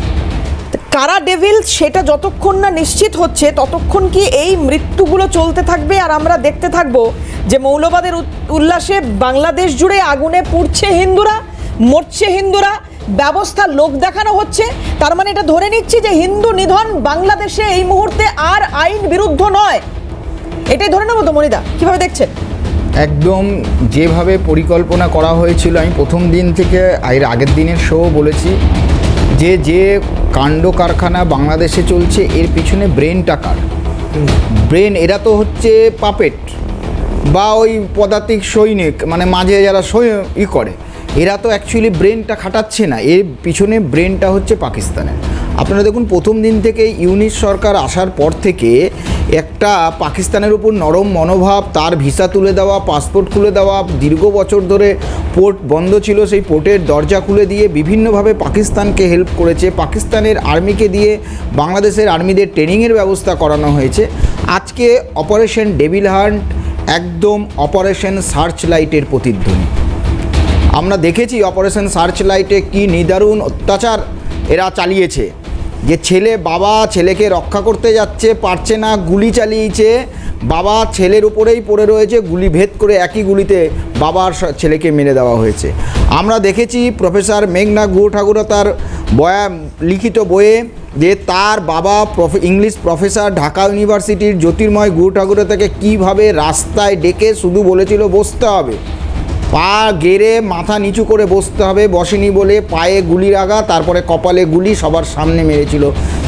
কারা ডেভিল সেটা যতক্ষণ না নিশ্চিত হচ্ছে ততক্ষণ কি এই মৃত্যুগুলো চলতে থাকবে আর আমরা দেখতে থাকবো যে মৌলবাদের উল্লাসে বাংলাদেশ জুড়ে আগুনে পুড়ছে হিন্দুরা, মরছে হিন্দুরা, ব্যবস্থা লোক দেখানো হচ্ছে? তার মানে এটা ধরে নিচ্ছি যে হিন্দু নিধন বাংলাদেশে এই মুহূর্তে আর আইন বিরুদ্ধ নয়, এটাই ধরে নেবো তো? মনিদা, কিভাবে দেখছেন? একদম যেভাবে পরিকল্পনা করা হয়েছিল, আমি প্রথম দিন থেকে এর আগের দিনের শো বলেছি যে কাণ্ড কারখানা বাংলাদেশে চলছে এর পিছনে ব্রেনটা কার? ব্রেন এরা তো হচ্ছে পাপেট বা ওই পদাতিক সৈনিক, মানে মাঝে যারা করে, এরা তো অ্যাকচুয়ালি ব্রেনটা খাটাচ্ছে না, এর পিছনে ব্রেনটা হচ্ছে পাকিস্তানের। আপনারা দেখুন, প্রথম দিন থেকে ইউনিট সরকার আসার পর থেকে একটা পাকিস্তানের উপর নরম মনোভাব, তার ভিসা তুলে দেওয়া, পাসপোর্ট খুলে দেওয়া, দীর্ঘ বছর ধরে পোর্ট বন্ধ ছিল সেই পোর্টের দরজা খুলে দিয়ে বিভিন্নভাবে পাকিস্তানকে হেল্প করেছে। পাকিস্তানের আর্মিকে দিয়ে বাংলাদেশের আর্মিদের ট্রেনিংয়ের ব্যবস্থা করানো হয়েছে। আজকে অপারেশন ডেভিল হান্ট একদম অপারেশন সার্চ লাইটের প্রতিধ্বনি। আমরা দেখেছি অপারেশন সার্চ লাইটে কী নিদারুণ অত্যাচার এরা চালিয়েছে, যে বাবা ছেলেকে রক্ষা করতে যাচ্ছে, পারছে না, গুলি চালিয়েছে, বাবা ছেলের উপরেই পড়ে রয়েছে, গুলি ভেদ করে একই গুলিতে বাবার ছেলেকে মেরে দেওয়া হয়েছে। আমরা দেখেছি প্রফেসর মেঘনা গুহ ঠাকুর তার লিখিত বইয়ে যে তার বাবা ইংলিশ প্রফেসর ঢাকা ইউনিভার্সিটির জ্যোতির্ময় গুহ ঠাকুর তাকে কীভাবে রাস্তায় ডেকে শুধু বলেছিল বসতে হবে, পা গেড়ে মাথা নিচু করে বসতে হবে, বসেনি বলে পায়ে গুলির আঘাত, তারপরে কপালে গুলি, সবার সামনে মেরেছিল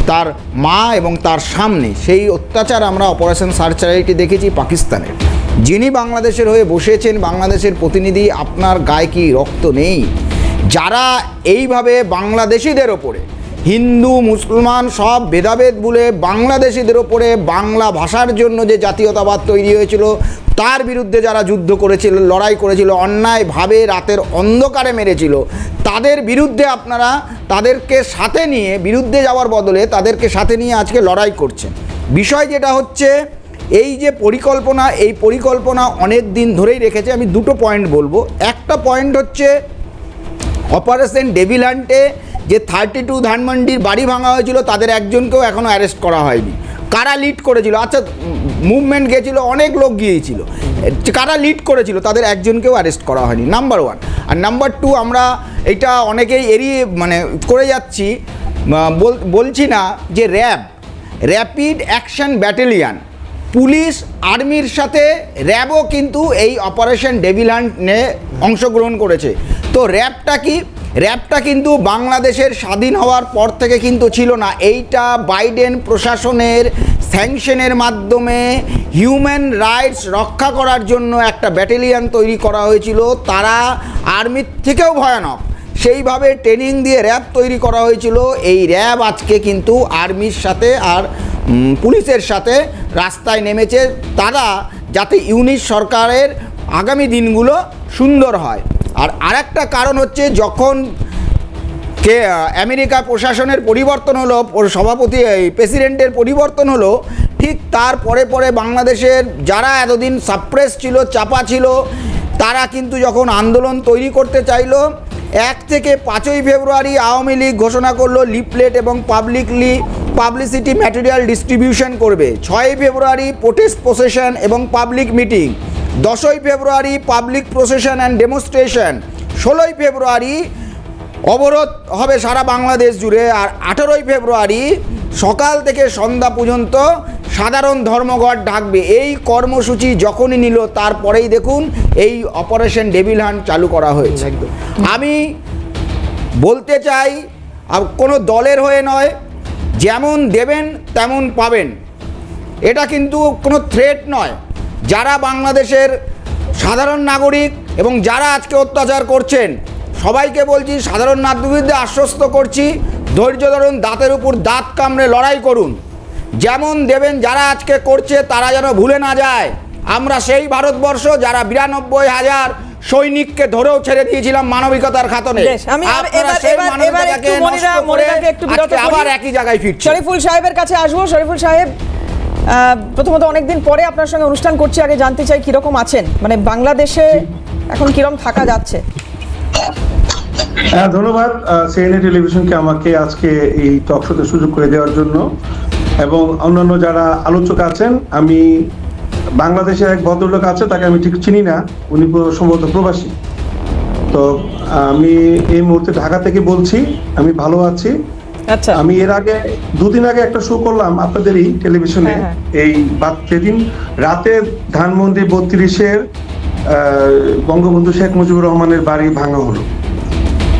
তার মা এবং তার সামনে। সেই অত্যাচার আমরা অপারেশন সার্চ লাইটে দেখেছি পাকিস্তানের। যিনি বাংলাদেশের হয়ে বসেছেন, বাংলাদেশের প্রতিনিধি, আপনার গায়ে কি রক্ত নেই? যারা এইভাবে বাংলাদেশিদের ওপরে, হিন্দু মুসলমান সব ভেদাভেদ ভুলে বাংলাদেশিদের ওপরে বাংলা ভাষার জন্য যে জাতীয়তাবাদ তৈরি হয়েছিল তার বিরুদ্ধে যারা যুদ্ধ করেছিল, লড়াই করেছিল, অন্যায়ভাবে রাতের অন্ধকারে মেরেছিল, তাদের বিরুদ্ধে আপনারা তাদেরকে সাথে নিয়ে, বিরুদ্ধে যাওয়ার বদলে তাদেরকে সাথে নিয়ে আজকে লড়াই করছেন। বিষয় যেটা হচ্ছে, এই যে পরিকল্পনা, এই পরিকল্পনা অনেক দিন ধরেই রেখেছে। আমি দুটো পয়েন্ট বলবো। একটা পয়েন্ট হচ্ছে অপারেশন ডেভিল হান্টে যে 32 ধানমন্ডির বাড়ি ভাঙা হয়েছিল, তাদের একজনকেও এখনও অ্যারেস্ট করা হয়নি। কারা লিড করেছিল? আচ্ছা, মুভমেন্ট গিয়েছিল, অনেক লোক গিয়েছিল, কারা লিড করেছিল তাদের একজনকেও অ্যারেস্ট করা হয়নি, নাম্বার 1। আর নাম্বার 2, আমরা এটা অনেকেই এড়িয়ে করে যাচ্ছি, বলছি না যে র্যাপিড অ্যাকশন ব্যাটালিয়ান, পুলিশ আর্মির সাথে র্যাবও কিন্তু এই অপারেশন ডেভিল হান্টে অংশগ্রহণ করেছে। তো র্যাবটা কিন্তু বাংলাদেশের স্বাধীন হওয়ার পর থেকে কিন্তু ছিল না। এইটা বাইডেন প্রশাসনের স্যাংশনের মাধ্যমে হিউম্যান রাইটস রক্ষা করার জন্য একটা ব্যাটালিয়ান তৈরি করা হয়েছিল। তারা আর্মির থেকেও ভয়ানক, সেইভাবে ট্রেনিং দিয়ে র্যাব তৈরি করা হয়েছিল। এই র্যাব আজকে কিন্তু আর্মির সাথে আর পুলিশের সাথে রাস্তায় নেমেছে, তারা যাতে ইউনিট সরকারের আগামী দিনগুলো সুন্দর হয়। আর আরেকটা কারণ হচ্ছে, যখন আমেরিকা প্রশাসনের পরিবর্তন হলো, প্রেসিডেন্টের পরিবর্তন হলো, ঠিক তার পরে বাংলাদেশের যারা এতদিন সাপ্রেস ছিল, চাপা ছিল, তারা কিন্তু যখন আন্দোলন তৈরি করতে চাইলো, 1 থেকে 5ই ফেব্রুয়ারি আওয়ামী লীগ ঘোষণা করলো লিফলেট এবং পাবলিসিটি ম্যাটেরিয়াল ডিস্ট্রিবিউশন করবে। 6ই ফেব্রুয়ারি প্রোটেস্ট প্রসেশন এবং পাবলিক মিটিং। 10ই ফেব্রুয়ারি পাবলিক প্রসেশন অ্যান্ড ডেমনস্ট্রেশন। 16ই ফেব্রুয়ারি অবরোধ হবে সারা বাংলাদেশ জুড়ে। আর 18ই ফেব্রুয়ারি সকাল থেকে সন্ধ্যা পর্যন্ত সাধারণ ধর্মঘট ডাকবে, এই কর্মসূচি যখনই নিল তারপরেই দেখুন এই অপারেশন ডেভিল হান্ট চালু করা হয়েছে। আমি বলতে চাই কোনো দলের হয়ে নয়, যেমন দেবেন তেমন পাবেন, এটা কিন্তু কোনো থ্রেট নয়। যারা বাংলাদেশের সাধারণ নাগরিক এবং যারা আজকে অত্যাচার করছেন সবাইকে বলছি, সাধারণ নাগরিকদের আশ্বস্ত করছি, ধৈর্য ধরুন, দাঁতের উপর দাঁত কামড়ে লড়াই করুন। যেমন দেবেন যারা আজকে করছে তারা যেন ভুলে না যায় আমরা সেই ভারতবর্ষ যারা 92,000 সৈনিককে ধরেও ছেড়ে দিয়েছিলাম মানবিকতার খাতনে। আবার একই জায়গায় ফিরছি। শরীফুল সাহেবের কাছে আসবো। শরীফুল সাহেব, প্রথমত অনেকদিন পরে আপনার সঙ্গে অনুষ্ঠান করছি, আগে জানতে চাই কিরকম আছেন, মানে বাংলাদেশে এখন কিরকম থাকা যাচ্ছে? ধন্যবাদ সিএনএ টেলিভিশনকে আমাকে আজকে এই টক শোতে সুযোগ করে দেওয়ার জন্য, এবং অন্যান্য যারা আলোচক আছেন। আমি বাংলাদেশের এক ভদ্রলোক আছে, তাকে আমি ঠিক চিনি না, উনি সম্ভবত প্রবাসী। তো আমি এই মুহূর্তে ঢাকা থেকে বলছি, আমি ভালো আছি। আচ্ছা, আমি এর আগে দুদিন আগে একটা শো করলাম আপনাদেরই টেলিভিশনে, এই সেদিন রাতে ধানমন্ডি 32-এর বঙ্গবন্ধু শেখ মুজিবুর রহমানের বাড়ি ভাঙা হলো।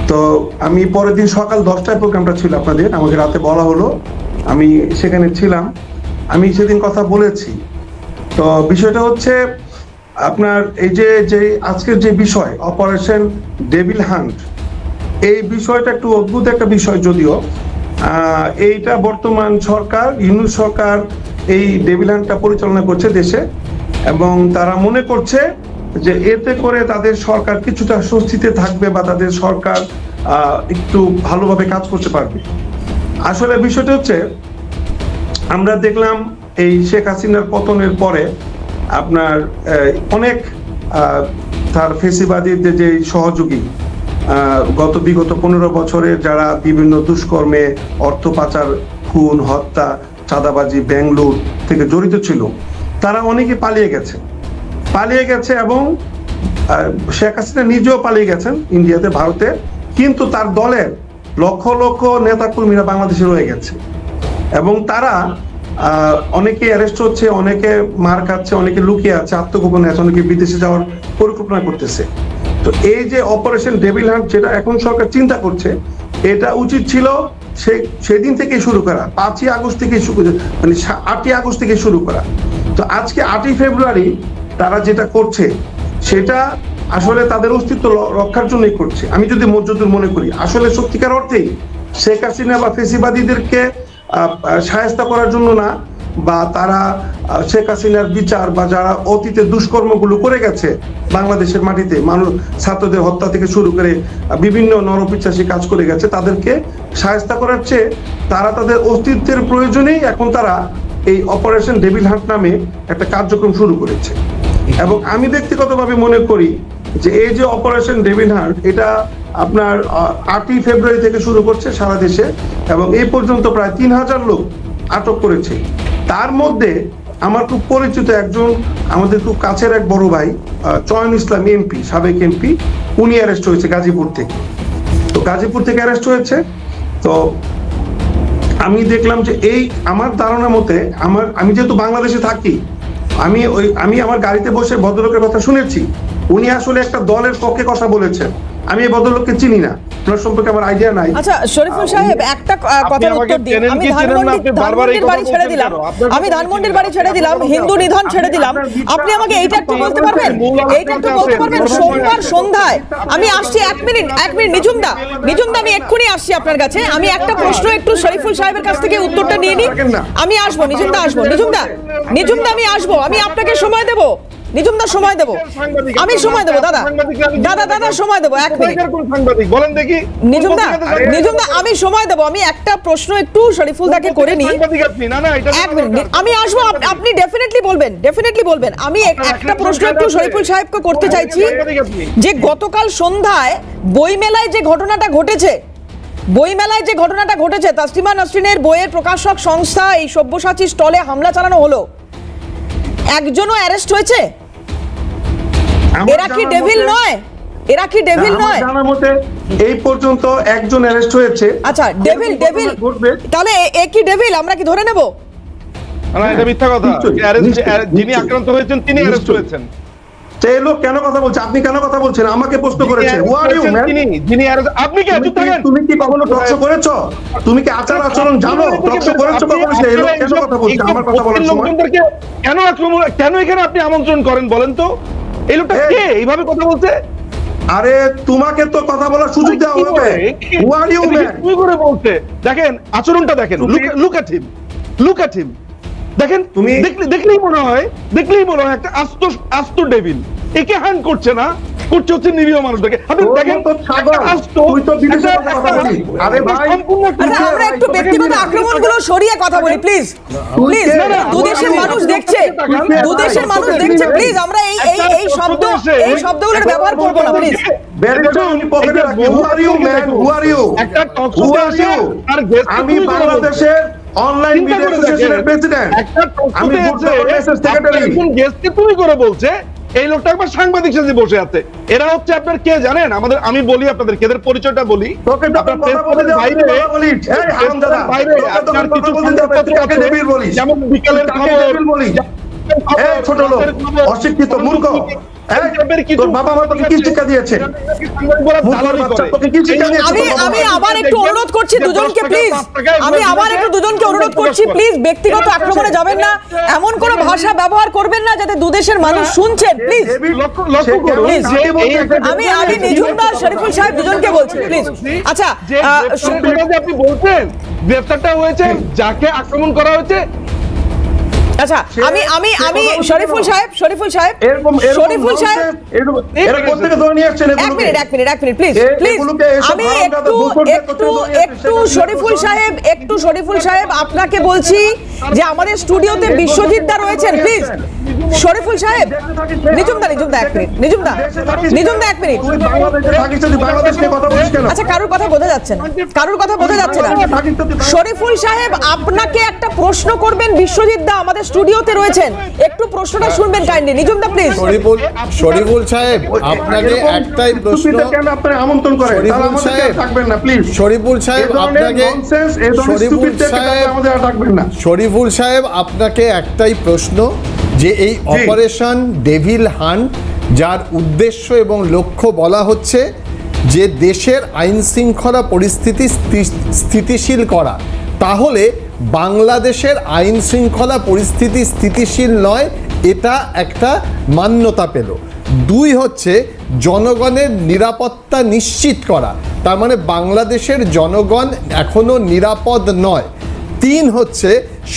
তো আমি পরের দিন সকাল 10টায় প্রোগ্রামটা ছিল আপনাদের, আমাকে রাতে বলা হলো, আমি সেখানে ছিলাম, আমি সেদিন কথা বলেছি। তো বিষয়টা হচ্ছে আপনার এই যে আজকের যে বিষয় অপারেশন ডেভিল হান্ট, এই বিষয়টা একটু অদ্ভুত একটা বিষয়, যদিও এইটা বর্তমান সরকার, ইউনূস সরকার এই ডেভিল হান্টটা পরিচালনা করছে দেশে, এবং তারা মনে করছে যে এতে করে তাদের সরকার কিছুটা স্বস্তিতে থাকবে বা তাদের সরকার একটু ভালোভাবে কাজ করতে পারবে। আসলে বিষয়টা হচ্ছে, আমরা দেখলাম এই শেখ হাসিনার পতনের পরে আপনার অনেক তার ফেসিবাদীদের যে সহযোগী বিগত 15 বছরের যারা বিভিন্ন দুষ্কর্মে, অর্থ পাচার, খুন, হত্যা, চাঁদাবাজি, ব্যাংলুর থেকে জড়িত ছিল, তারা অনেকে পালিয়ে গেছে এবং শেখ হাসিনা নিজেও পালিয়ে গেছেন ইন্ডিয়াতে, ভারতে, কিন্তু তার দলের লক্ষ লক্ষ নেতাকর্মীরা বাংলাদেশে রয়ে গেছে, এবং তারা অনেকে অ্যারেস্ট হচ্ছে, অনেকে মার খাচ্ছে, অনেকে লুকিয়ে আছে, আত্মগোপনে আছে, অনেকে বিদেশে যাওয়ার পরিকল্পনা করতেছে। তো এই যে অপারেশন ডেভিল হান্ট যেটা এখন সরকার চিন্তা করছে, এটা উচিত ছিল সেদিন থেকে শুরু করা, 5ই আগস্ট থেকে মানে 8ই আগস্ট থেকে শুরু করা। তো আজকে 8ই ফেব্রুয়ারি তারা যেটা করছে সেটা আসলে তাদের অস্তিত্ব রক্ষার জন্যই করছে। আমি যদি মজুদুর মনে করি, আসলে সত্যিকার অর্থেই শেখ হাসিনা বা ফেসিবাদীদেরকে শায়েস্তা করার জন্য না, বা তারা শেখ হাসিনার বিচার বা যারা অতীতে দুষ্কর্মগুলো করে গেছে বাংলাদেশের মাটিতে, মানুষ ছাত্রদের হত্যা থেকে শুরু করে বিভিন্ন নরপিচ্ছাসী কাজ করে গেছে, তাদেরকে শায়েস্তা করার চেয়ে তারা তাদের অস্তিত্বের প্রয়োজনেই এখন তারা এই অপারেশন ডেভিল হান্ট নামে একটা কার্যক্রম শুরু করেছে। এবং আমি ব্যক্তিগতভাবে মনে করি যে এই যে অপারেশন ডেভিল হান্ট, এটা আপনার 8ই ফেব্রুয়ারি থেকে শুরু করছে সারা দেশে, এবং এই পর্যন্ত প্রায় 3000 লোক আটক করেছে। তার মধ্যে আমার খুব পরিচিত একজন, আমাদের খুব কাছের এক বড় ভাই, চয়ন ইসলাম এমপি, সাবেক এমপি, উনি অ্যারেস্ট হয়েছে গাজীপুর থেকে। তো গাজীপুর থেকে অ্যারেস্ট হয়েছে। তো আমি দেখলাম যে এই আমার ধারণা মতে, আমি যেহেতু বাংলাদেশে থাকি, আমি আমার গাড়িতে বসে ভদ্রলোকের কথা শুনেছি, উনি আসলে একটা দলের পক্ষে কথা বলেছেন। আমি এই ভদ্রলোককে চিনি না, ওনার সম্পর্কে আমার আইডিয়া নাই। আচ্ছা শরীফুল সাহেব, একটা কথার উত্তর দিন। আমি ধানমন্ডির বাড়ি ছেড়ে দিলাম, হিন্দু নিধন ছেড়ে দিলাম, আপনি আমাকে এইটা একটু বলতে পারবেন? সোমবার সন্ধ্যায় আমি আসছি, এক মিনিট নিজুমদা, আমি এক্ষুনি আসছি আপনার কাছে। আমি একটা প্রশ্ন একটু শরীফুল সাহেবের কাছ থেকে উত্তরটা নিয়ে নিই। আমি আসবো, নিজুমদা আমি আসবো, আমি আপনাকে সময় দেবো, নিজুমদা সময় দেবো, আমি সময় দেবো, দাদা সময় দেবো, 1 মিনিট বলেন দেখি। নিজুমদা আমি সময় দেবো, আমি একটা প্রশ্ন একটু শরীফুল দাকে করে নিই। 1 মিনিট আমি আসবো, আপনি ডেফিনেটলি বলবেন। আমি একটা প্রশ্ন একটু শরীফুল সাহেবকে করতে চাইছি, যে গতকাল সন্ধ্যায় বইমেলায় যে ঘটনাটা ঘটেছে, তাসলিমা নাসরিনের বইয়ের প্রকাশক সংস্থা এই সব্যসাচী স্টলে হামলা চালানো হলো, একজনও অ্যারেস্ট হয়েছে? এরা কি ডেভিল নয়? জানার মতে এই পর্যন্ত একজন অ্যারেস্ট হয়েছে। আচ্ছা, ডেভিল তাহলে এ কি ডেভিল? আমরা কি ধরে নেব? না, এটা মিথ্যা কথা। নিশ্চয়ই, যিনি নিশ্চয়ই। আক্রান্ত হয়েছেন তিনি অ্যারেস্ট নিশ্চয়ই। হয়েছেন। সেই লোক কেন কথা বলছে? আপনি কেন কথা বলছেন? আমাকে প্রশ্ন করেছে। Who are you, man? যিনি আপনি কি চুপ থাকেন? তুমি কি কখনো টকশো করেছো? তুমি কি আচার আচরণ জানো? টকশো করেছো কখনো? সেই লোক কেন কথা বলছে আমার কথা বলার সময়? লোকজনদেরকে কেন আক্রমণ, কেন এখানে আপনি আমন্ত্রণ করেন বলেন তো? এই লোকটা কে এইভাবে কথা বলছে? আরে তোমাকে তো কথা বলার সুযোগ দেওয়া হবে। Who are you, man? কি করে বলছে? দেখেন আচরণটা দেখেন, লুক এট হিম দেখেন, তুমি- দেখলেই মনে হয় একটা আস্ত ডেভিল। একে হ্যান্ড করছে না, করছে হচ্ছে নিরীহ মানুষদেরকে। আপনি তোর দেখেন মতো ছাগল, তুই তো বিদেশের কথা বলছিস। আরে ভাই, সম্পূর্ণ একটা- আচ্ছা, আমরা একটু ব্যক্তিগত আক্রমণগুলো সরিয়ে কথা বলি প্লিজ প্লিজ। না, না, দুদেশের মানুষ দেখছে, দুদেশের মানুষ দেখছে, প্লিজ আমরা এই শব্দগুলোর ব্যবহার করবো না প্লিজ। ব্যারিকেড আমি পকেটে রাখি। Who are you, man? Who are you? একটা টক Who শোতে are এসে you? আর guest কে আমি তুমি করে বাংলাদেশের অনলাইন চিন্তা মিডিয়া করে অ্যাসোসিয়েশনের দেখেন, প্রেসিডেন্ট। একটা টক আমি শোতে ফুড এসে অর্গানাইজেশন সেক্রেটারি। আপনার একজন guest-কে তুমি করে বলছে, এই লোকটা একবার সাংবাদিক সাথে বসে আছে। এরা হচ্ছে আপনার কে জানেন? আমি বলি আপনাদেরকে এদের পরিচয়টা বলি। তোকে যখন আপনার কথা বলতে প্রেস যাও, বাইরে, তুই কথা বলিস। এই হারামজাদা, বাইরে তোকে যখন আপনার কথা কিছু বলতে যাও, তুই কাকে আছে, ডেভিল বলিস? যেমন বিকেলের কাকে খবর, ডেভিল বলিস? এই ছোট লোক, অশিক্ষিত মূর্খ। এই, তোর বাবা মা তোকে কি শিক্ষা দিয়েছে? মূর্খের বাচ্চা, তোকে কি শিক্ষা দিয়েছে? আমি আবার একটু অনুরোধ করছি দুজনকে প্লিজ, আমি আবার একটু দুজনকে অনুরোধ করছি প্লিজ ব্যক্তিগত আক্রমণে যাবেন না, এমন কোনো ভাষা ব্যবহার করবেন না যাতে দুদেশের মানুষ শুনছেন প্লিজ। ডেভিল, লক্ষ্য করুন Please, যে এই আমি নিঝুমদা শরীফুল সাহেব দুজনকে বলছি প্লিজ। আচ্ছা যে গ্রেফতারের কথা যে আপনি বলছেন, গ্রেফতারটা হয়েছে যাকে আক্রমণ করা হয়েছে। আচ্ছা আমি শরীফুল সাহেব এরকম এরা কোত্থেকে ধরে নিয়ে আসছেন এক এগুলোকে? মিনিট প্লিজ প্লিজ এগুলোকে এসব আমি হারামজাদা ভূস্বর্গের একটু কোথায় একটু শরীফুল সাহেব আপনাকে বলছি যে আমাদের স্টুডিওতে বিশ্বজিৎ দা রয়েছেন প্লিজ। শরীফুল সাহেব, নিঝুমদা এক মিনিট। তুই বাংলাদেশে থাকিস, তুই বাংলাদেশ নিয়ে কথা বলিস কেন? আচ্ছা কারোর কথা বোঝা যাচ্ছে না, শরীফুল সাহেব আপনাকে একটা প্রশ্ন করবেন, বিশ্বজিৎ দা আমাদের স্টুডিওতে রয়েছেন, একটু প্রশ্নটা শুনবেন কাইন্ডলি। নিঝুমদা প্লিজ। শরীফুল সাহেব, আপনাকে একটাই প্রশ্ন। স্টুপিডদের কেন আপনারা আমন্ত্রণ করেন? তাহলে শরীফুল আমাদের সাহেব, থাকবেন না প্লিজ। শরীফুল সাহেব, আপনাকে আমাদের আর থাকবেন না। শরীফুল সাহেব, আপনাকে একটাই প্রশ্ন, যে এই অপারেশন ডেভিল হান্ট, যার উদ্দেশ্য এবং লক্ষ্য বলা হচ্ছে যে দেশের আইন শৃঙ্খলা পরিস্থিতি স্থিতিশীল করা, তাহলে বাংলাদেশের আইন শৃঙ্খলা পরিস্থিতি স্থিতিশীল নয়, এটা একটা মান্যতা পেল। দুই হচ্ছে জনগণের নিরাপত্তা নিশ্চিত করা, তার মানে বাংলাদেশের জনগণ এখনো নিরাপদ নয়। তিন হচ্ছে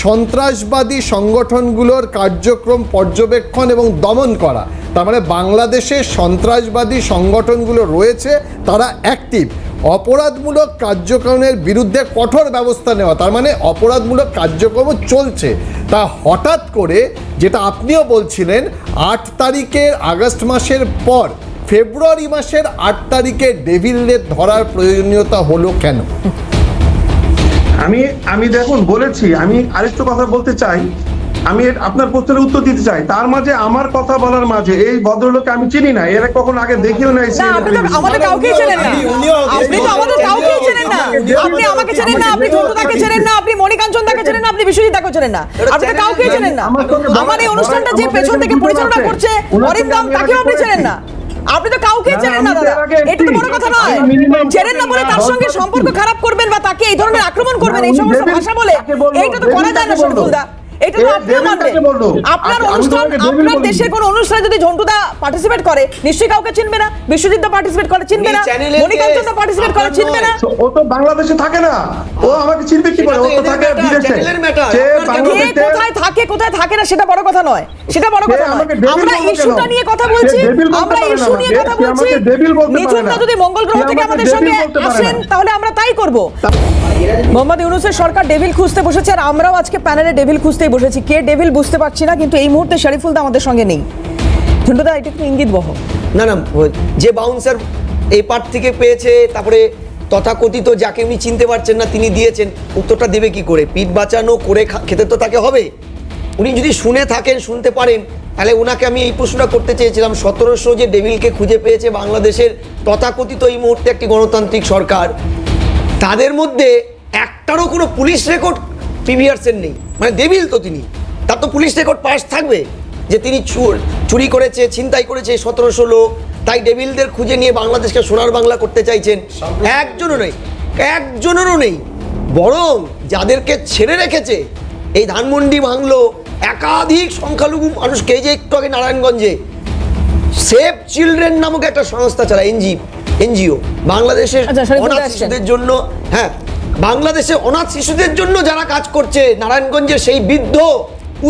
সন্ত্রাসবাদী সংগঠনগুলোর কার্যক্রম পর্যবেক্ষণ এবং দমন করা, তার মানে বাংলাদেশে সন্ত্রাসবাদী সংগঠনগুলো রয়েছে, তারা অ্যাক্টিভ। অপরাধমূলক কার্যক্রমের বিরুদ্ধে কঠোর ব্যবস্থা নেওয়া, তার মানে অপরাধমূলক কার্যক্রম চলছে। তা হঠাৎ করে, যেটা আপনিও বলছিলেন, 8 তারিখের আগস্ট মাসের পর ফেব্রুয়ারি মাসের 8 তারিখে ডেভিলদের ধরার প্রয়োজনীয়তা হলো কেন? আমি দেখুন বলেছি, আমি আরেকটু কথা বলতে চাই, আমি আপনার প্রশ্নের উত্তর দিতে চাই। তার মাঝে আমার কথা বলার মাঝে এই ভদ্রলোককে আমি চিনি না, এরা কখন আগে দেখিও নাই। না, আপনি তো আমাদের কাউকেই চেনেন না, আপনি তো আমাদের কাউকেই চেনেন না, আপনি আমাকে চেনেন না, আপনি ঝন্টুদাকে চেনেন না, আপনি মণিকাঞ্চন দাকে চেনেন না, আপনি বিশ্বজিৎ দাকে চেনেন না, আপনি তো কাউকেই চেনেন না। আমার এই অনুষ্ঠানটা যে পেছন থেকে পরিচালনা করছে অরিন্দম, তাকেও আপনি চেনেন না, আপনি তো কাউকে চেনেন না দাদা, এটা তো বড় কথা নয়। চেনেন না বলে তার সঙ্গে সম্পর্ক খারাপ করবেন বা তাকে এই ধরনের আক্রমণ করবেন, এই সমস্ত ভাষা বলে, এইটা তো করা যায় না শরীফুলদা, এটা তো আপনিও মানবেন। আপনার অনুষ্ঠান, আপনার দেশের কোন অনুষ্ঠানে যদি ঝন্টুদা পার্টিসিপেট করে, নিশ্চয়ই কাউকে চিনবে না। বিশ্বজিৎ দা পার্টিসিপেট করে, চিনবে না। মণিকাঞ্চন দা পার্টিসিপেট করে, চিনবে না। ও তো বাংলাদেশে থাকে না, ও আমাকে চিনবে কি করে? ও তো থাকে বিদেশে। কে কোথায় থাকে না সেটা বড় কথা নয়, সেটা বড় কথা নয়। আমরা ইস্যুটা নিয়ে কথা বলছি, আমরা ইস্যু নিয়ে কথা বলছি। নিঝুমদা যদি মঙ্গল গ্রহ থেকে আমাদের সঙ্গে আসেন তাহলে আমরা তাই করব। মোহাম্মদ ইউনূসের সরকার ডেভিল খুঁজতে বসেছে, আর আমরাও আজকে প্যানেলে ডেভিল খুঁজতেই বসেছি। কে ডেভিল বুঝতে পারছি না, কিন্তু এই মুহূর্তে শরীফুলদা আমাদের সঙ্গে নেই। ঝন্টুদা, এটা একটু ইঙ্গিত বহ। না, যে বাউন্সার এই পার্ট থেকে পেয়েছে, তারপরে তথাকথিত যাকে উনি চিনতে পারছেন না তিনি দিয়েছেন, উত্তরটা দেবে কি করে? পিঠ বাঁচানো করে খেতে তো তাকে হবে। উনি যদি শুনতে পারেন, তাহলে ওনাকে আমি এই প্রশ্নটা করতে চেয়েছিলাম, 1700 যে ডেভিলকে খুঁজে পেয়েছে বাংলাদেশের তথাকথিত এই মুহূর্তে একটি গণতান্ত্রিক সরকার, তাদের মধ্যে একটারও কোনো পুলিশ রেকর্ড প্রিভিয়াসের নেই, মানে ডেভিল তো তিনি তার তো পুলিশ রেকর্ড পাস থাকবে যে তিনি চুরি করেছে, ছিনতাই করেছে 1700 লোক, তাই ডেভিলদের খুঁজে নিয়ে বাংলাদেশকে সোনার বাংলা করতে চাইছেন। একজনেরও নেই। বরং যাদেরকে ছেড়ে রেখেছে, এই ধানমন্ডি ভাঙলো, একাধিক সংখ্যালঘু মানুষকে, এই যে একটু আগে নারায়ণগঞ্জে সেভ চিলড্রেন নামক একটা সংস্থা চালায়, এনজিও, বাংলাদেশের আচ্ছা, শরীফুল অনাথ আসছেন। শিশুদের জন্য, হ্যাঁ, বাংলাদেশে অনাথ শিশুদের জন্য যারা কাজ করছে, নারায়ণগঞ্জের সেই বৃদ্ধ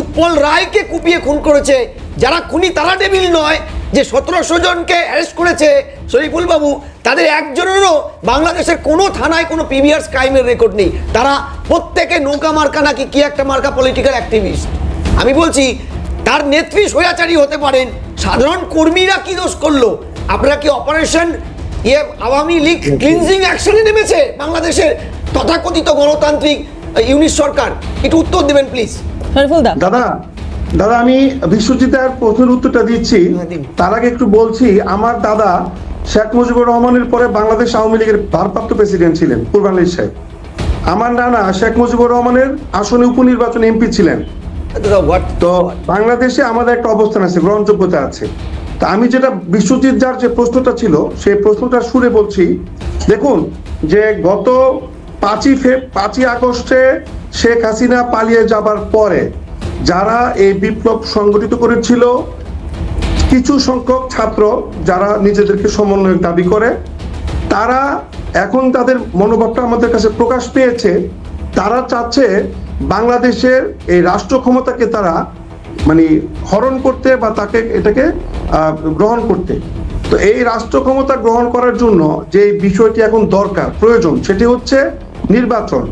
উৎপল রায়কে কুপিয়ে খুন করেছে, যারা খুনি তারা ডেভিল নয়, যে 1700 জনকে অ্যারেস্ট করেছে শরীফুল বাবু, তাদের একজনেরও বাংলাদেশের কোনো থানায় কোনো প্রিভিয়াস ক্রাইমের রেকর্ড নেই। তারা প্রত্যেকে নৌকা মার্কা নাকি কি একটা মার্কা পলিটিক্যাল অ্যাক্টিভিস্ট। আমি বলছি তার নেত্রী স্বৈরাচারী হতে পারেন, সাধারণ কর্মীরা কি দোষ করলো? আপনারা কি অপারেশন আওয়ামী লীগ ক্লিনজিং অ্যাকশনে নেমেছে বাংলাদেশের তথাকথিত গণতান্ত্রিক ইউনিট সরকার? একটু উত্তর দেবেন প্লিজ। শরীফুল দা, দাদা আমি বিশ্বজিতের প্রশ্নের উত্তরটা দিচ্ছি। দিন। তার আগে একটু বলছি, আমার দাদা শেখ মুজিবুর রহমানের পরে বাংলাদেশ আওয়ামী লীগের ভারপ্রাপ্ত প্রেসিডেন্ট ছিলেন কুরবান আলী সাহেব। আমার নানা শেখ মুজিবুর রহমানের আসনে উপনির্বাচনে এমপি ছিলেন। তো বাংলাদেশে আমাদের একটা অবস্থান আছে, গ্রহণযোগ্যতা আছে। তা আমি যেটা বিশ্বজিৎ যার যে প্রশ্নটা ছিল সেই প্রশ্নটা শুনে বলছি, দেখুন যে গত 5ই আগস্টে শেখ হাসিনা পালিয়ে যাবার পরে যারা এই বিপ্লব সংগঠিত করেছিল, কিছু সংখ্যক ছাত্র যারা নিজেদেরকে সমন্বয়ক দাবি করে, তারা এখন তাদের মনোভাবটা আমাদের কাছে প্রকাশ পেয়েছে। তারা চাচ্ছে বাংলাদেশের এই রাষ্ট্র ক্ষমতাকে তারা মানে হরণ করতে বা এটাকে গ্রহণ করতে। তো এই রাষ্ট্র ক্ষমতা গ্রহণ করার জন্য যে বিষয়টি এখন দরকার, প্রয়োজন, সেটি হচ্ছে নির্বাচন,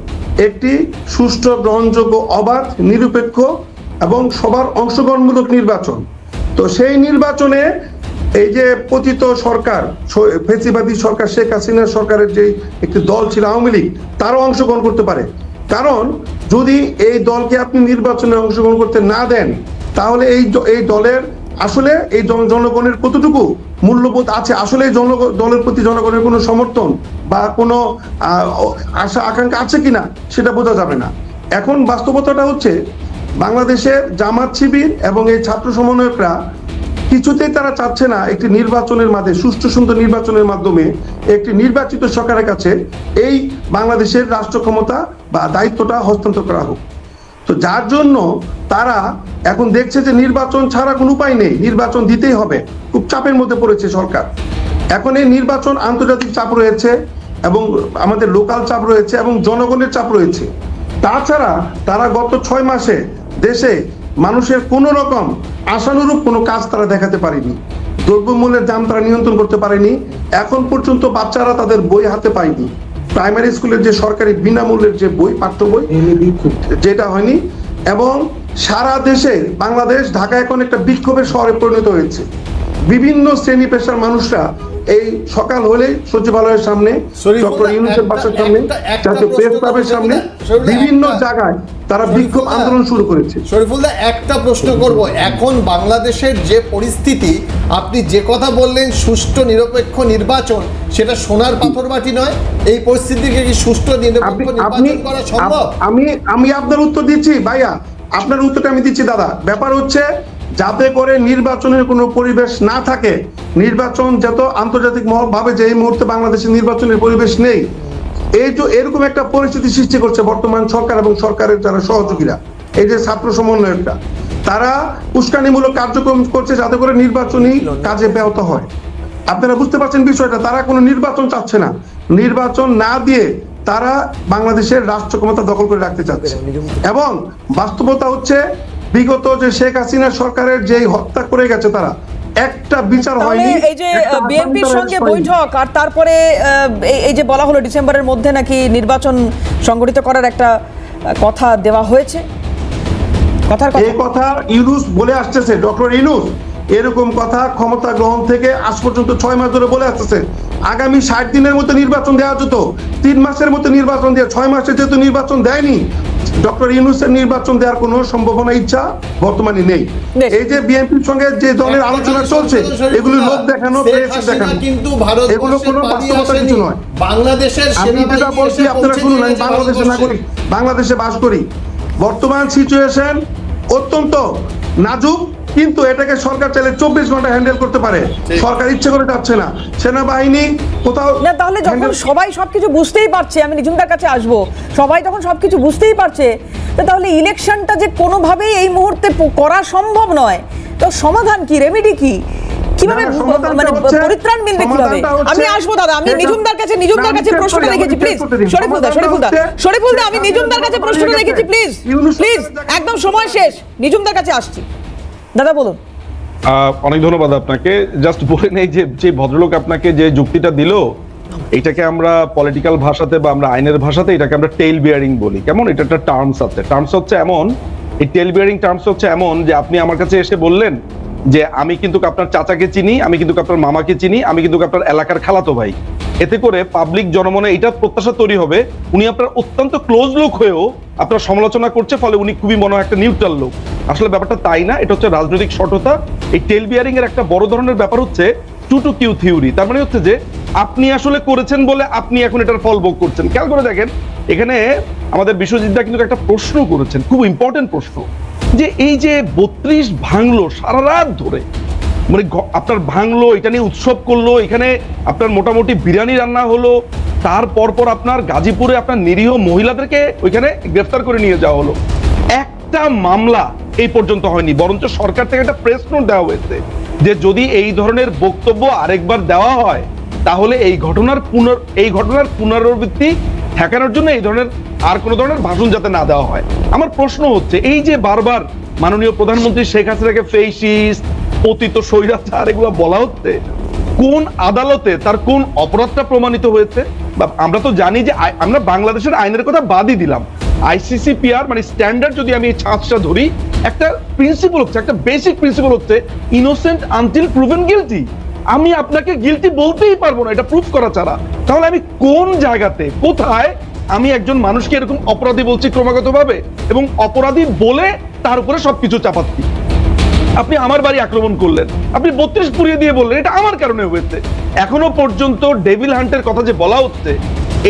একটি সুষ্ঠু, গ্রহণযোগ্য, অবাধ, নিরপেক্ষ এবং সবার অংশগ্রহণমূলক নির্বাচন। তো সেই নির্বাচনে এই যে পতিত সরকার, ফেসিবাদী সরকার, শেখ হাসিনার সরকারের যে একটি দল ছিল আওয়ামী লীগ, তারাও অংশগ্রহণ করতে পারে। কারণ যদি এই দলকে আপনি নির্বাচনে অংশগ্রহণ করতে না দেন, তাহলে এই দলের আসলে এই জনগণের কতটুকু মূল্যবোধ আছে, আসলে এই দলের প্রতি জনগণের কোনো সমর্থন বা কোনো আশা আকাঙ্ক্ষা আছে কিনা সেটা বোঝা যাবে না। এখন বাস্তবতাটা হচ্ছে বাংলাদেশের জামাত শিবির এবং এই ছাত্র সমন্বয়করা কিছুতেই তারা চাচ্ছে না একটি নির্বাচনের মাধ্যমে, সুষ্ঠু সুন্দর নির্বাচনের মাধ্যমে একটি নির্বাচিত সরকারের কাছে এই বাংলাদেশের রাষ্ট্র ক্ষমতা বা দায়িত্বটা হস্তান্তর করা হোক। তো যার জন্য তারা এখন দেখছে যে নির্বাচন ছাড়া কোনো উপায় নেই, নির্বাচন দিতেই হবে। খুব চাপের মধ্যে পড়েছে সরকার। এখন এই নির্বাচন আন্তর্জাতিক চাপ রয়েছে এবং আমাদের লোকাল চাপ রয়েছে এবং জনগণের চাপ রয়েছে। তাছাড়া তারা গত 6 মাসে দেশে মানুষের কোনো রকম আশানুরূপ কোনো কাজ তারা দেখাতে পারেনি। দ্রব্যমূল্যের দাম তারা নিয়ন্ত্রণ করতে পারেনি। এখন পর্যন্ত বাচ্চারা তাদের বই হাতে পায়নি। প্রাইমারি স্কুলের যে সরকারি বিনামূল্যের যে বই, পাঠ্য বই, যেটা হয়নি। এবং সারা দেশে বাংলাদেশ, ঢাকা এখন একটা বিক্ষোভের শহরে পরিণত হয়েছে। বিভিন্ন শ্রেণী পেশার মানুষরা এই সকাল হলে সচিবালয়ের সামনে, ডক্টর ইউনূসের বাসার সামনে, জাতীয় প্রেস ক্লাবের সামনে, বিভিন্ন জায়গায় তারা বিক্ষোভ আন্দোলন শুরু করেছে। শরীফুলদা, একটা প্রশ্ন করব, এখন বাংলাদেশের যে পরিস্থিতি, আপনি যে কথা বললেন সুষ্ঠু নিরপেক্ষ নির্বাচন, সেটা সোনার পাথর বাটি নয়। এই পরিস্থিতিকে কি সুষ্ঠু নিরপেক্ষ নির্বাচন করা সম্ভব? আমি আপনার উত্তর দিচ্ছি ভাইয়া, আপনার উত্তরটা আমি দিচ্ছি দাদা। ব্যাপার হচ্ছে যাতে করে নির্বাচনের কোনো পরিবেশ না থাকে, নির্বাচন যত আন্তর্জাতিক ভাবে যে এই মুহূর্তে বাংলাদেশের নির্বাচনের পরিবেশ নেই, এই যে এরকম একটা পরিস্থিতি সৃষ্টি করছে বর্তমান সরকার এবং সরকারের যারা সহযোগীরা, এই যে ছাত্র সমন্বয়করা, তারা উস্কানিমূলক কার্যক্রম করছে যাতে করে নির্বাচনী কাজে ব্যাহত হয়। আপনারা বুঝতে পারছেন বিষয়টা, তারা কোনো নির্বাচন চাচ্ছে না। নির্বাচন না দিয়ে তারা বাংলাদেশের রাষ্ট্র ক্ষমতা দখল করে রাখতে চাচ্ছে। এবং বাস্তবতা হচ্ছে বিগত যে শেখ হাসিনা সরকারের যে হত্যা করে গেছে, তারা একটা বিচার হয়নি। এই যে বিএনপির সঙ্গে বৈঠক আর তারপরে এই যে বলা হলো ডিসেম্বরের মধ্যে নাকি নির্বাচন সংগঠিত করার একটা কথা দেওয়া হয়েছে, এই কথা ইউনূস বলে আসতেছে, ডক্টর ইউনূস এরকম কথা ক্ষমতা গ্রহণ থেকে আজ পর্যন্ত 6 মাস ধরে বলে আসতেছে। আগামী 60 দিনের মধ্যে নির্বাচন দেওয়া যেত, 3 মাসের মধ্যে নির্বাচন দেওয়া, 6 মাসে যেহেতু নির্বাচন দেয়নি, ডক্টর ইউনূসের নির্বাচন দেওয়ার কোনো সম্ভাবনা, ইচ্ছা বর্তমানে নেই। এই যে বিএনপির সঙ্গে যে দলের আলোচনা চলছে, এগুলো লোক দেখানো, প্রেস দেখানো, কিন্তু এগুলো কোনো বাস্তবতা কিছু নয়। বাংলাদেশের আমি যেটা বলছি আপনারা শুনুন, আমি বাংলাদেশের নাগরিক, বাংলাদেশে বাস করি। বর্তমান সিচুয়েশন অত্যন্ত নাজুক, কিন্তু এটাকে সরকার চাইলে 24 ঘন্টা হ্যান্ডেল করতে পারে। সরকার ইচ্ছে করে যাচ্ছে না, সেনাবাহিনী কোথাও না, তাহলে যখন সবাই সবকিছু বুঝতেই পারছে, আমি নিজুমদার কাছে আসবো, সবাই যখন সবকিছু বুঝতেই পারছে, তাহলে ইলেকশনটা যে কোনোভাবেই এই মুহূর্তে করা সম্ভব নয়, তো সমাধান কি, রেমেডি কি, কিভাবে মানে পরিত্রাণ মিলবে কিভাবে? আমি আসবো দাদা, আমি নিজুমদার কাছে প্রশ্নটা রেখেছি, প্লিজ শরীফুলদা আমি নিজুমদার কাছে প্রশ্নটা রেখেছি, প্লিজ একদম সময় শেষ, নিজুমদার কাছে আসছি। দাদা বলুন। অনেক ধন্যবাদ আপনাকে। জাস্ট বলে নেই যে ভদ্রলোক আপনাকে যে যুক্তিটা দিল, এটাকে আমরা পলিটিক্যাল ভাষাতে বা আমরা আইনের ভাষাতে এটাকে আমরা টেইল বিয়ারিং বলি। কেমন? এটা একটা টার্মস আছে, টার্মস হচ্ছে এমন, এই টেইল বিয়ারিং টার্মস হচ্ছে এমন যে আপনি আমার কাছে এসে বললেন যে আমি কিন্তু আপনার চাচাকে চিনি, আমি কিন্তু আপনার মামাকে চিনি, আমি কিন্তু আপনার এলাকার খালাতো ভাই। এতে করে পাবলিক জনমনে এটা প্রত্যাশা তৈরি হবে উনি আপনার অত্যন্ত ক্লোজ লোক হয়েও আপনার সমালোচনা করছে, ফলে উনি খুবই মনে হয় একটা নিউট্রাল লোক। আসলে ব্যাপারটা তাই না, এটা হচ্ছে রাজনৈতিক সঠতা। এই টেল বিয়ারিং এর একটা বড় ধরনের ব্যাপার হচ্ছে টু টু কিউ থিওরি। তার মানে হচ্ছে যে আপনি আসলে করেছেন বলে আপনি এখন এটার ফল ভোগ করছেন। খেয়াল করে দেখেন, এখানে আমাদের বিশ্বজিৎ দা কিন্তু একটা প্রশ্ন করেছেন, খুব ইম্পর্টেন্ট প্রশ্ন, যে এই যে 32 ভাঙলো সারা রাত ধরে, মানে আপনার ভাঙলো, এটা নিয়ে উৎসব করলো, এখানে আপনার মোটামুটি বিরিয়ানি রান্না হলো, তারপর আপনার গাজীপুরে আপনার নিরীহ মহিলাদেরকে ওইখানে গ্রেফতার করে নিয়ে যাওয়া হলো, একটা মামলা এই পর্যন্ত হয়নি। বরঞ্চ সরকার থেকে একটা প্রেস নোট দেওয়া হয়েছে যে যদি এই ধরনের বক্তব্য আরেকবার দেওয়া হয় তাহলে এই ঘটনার পুনরাবৃত্তি ঠেকানোর জন্য এই ধরনের আর কোনো ধরনের ভাষণ যাতে না দেওয়া হয়। আমার প্রশ্ন হচ্ছে, এই যে বারবার মাননীয় প্রধানমন্ত্রী শেখ হাসিনাকে ফেসিস্ট, পতিত স্বৈরাচার এগুলো বলা হচ্ছে, কোন আদালতে তার কোন অপরাধটা প্রমাণিত হয়েছে? বা আমরা তো জানি যে আমরা বাংলাদেশের আইনের কথা বাদই দিলাম, ICCPR মানে স্ট্যান্ডার্ড যদি আমি এই ছাঁচটা ধরি, একটা প্রিন্সিপাল হচ্ছে, একটা বেসিক প্রিন্সিপাল হচ্ছে ইনোসেন্ট আনটিল প্রুভেন গিলটি। আমি আপনাকে গিলটি বলতেই পারবো না এটা প্রুফ করা ছাড়া। তাহলে আমি কোন জায়গাতে, কোথায় আমি একজন মানুষকে এরকম অপরাধী বলছি ক্রমাগতভাবে, এবং অপরাধী বলে তার উপরে সবকিছু চাপাচ্ছি? আপনি আমার বাড়ি আক্রমণ করলেন, আপনি 32 পুড়িয়ে দিয়ে বললেন এটা আমার কারণে হয়েছে। এখনো পর্যন্ত ডেভিল হান্টের কথা যে বলা হচ্ছে,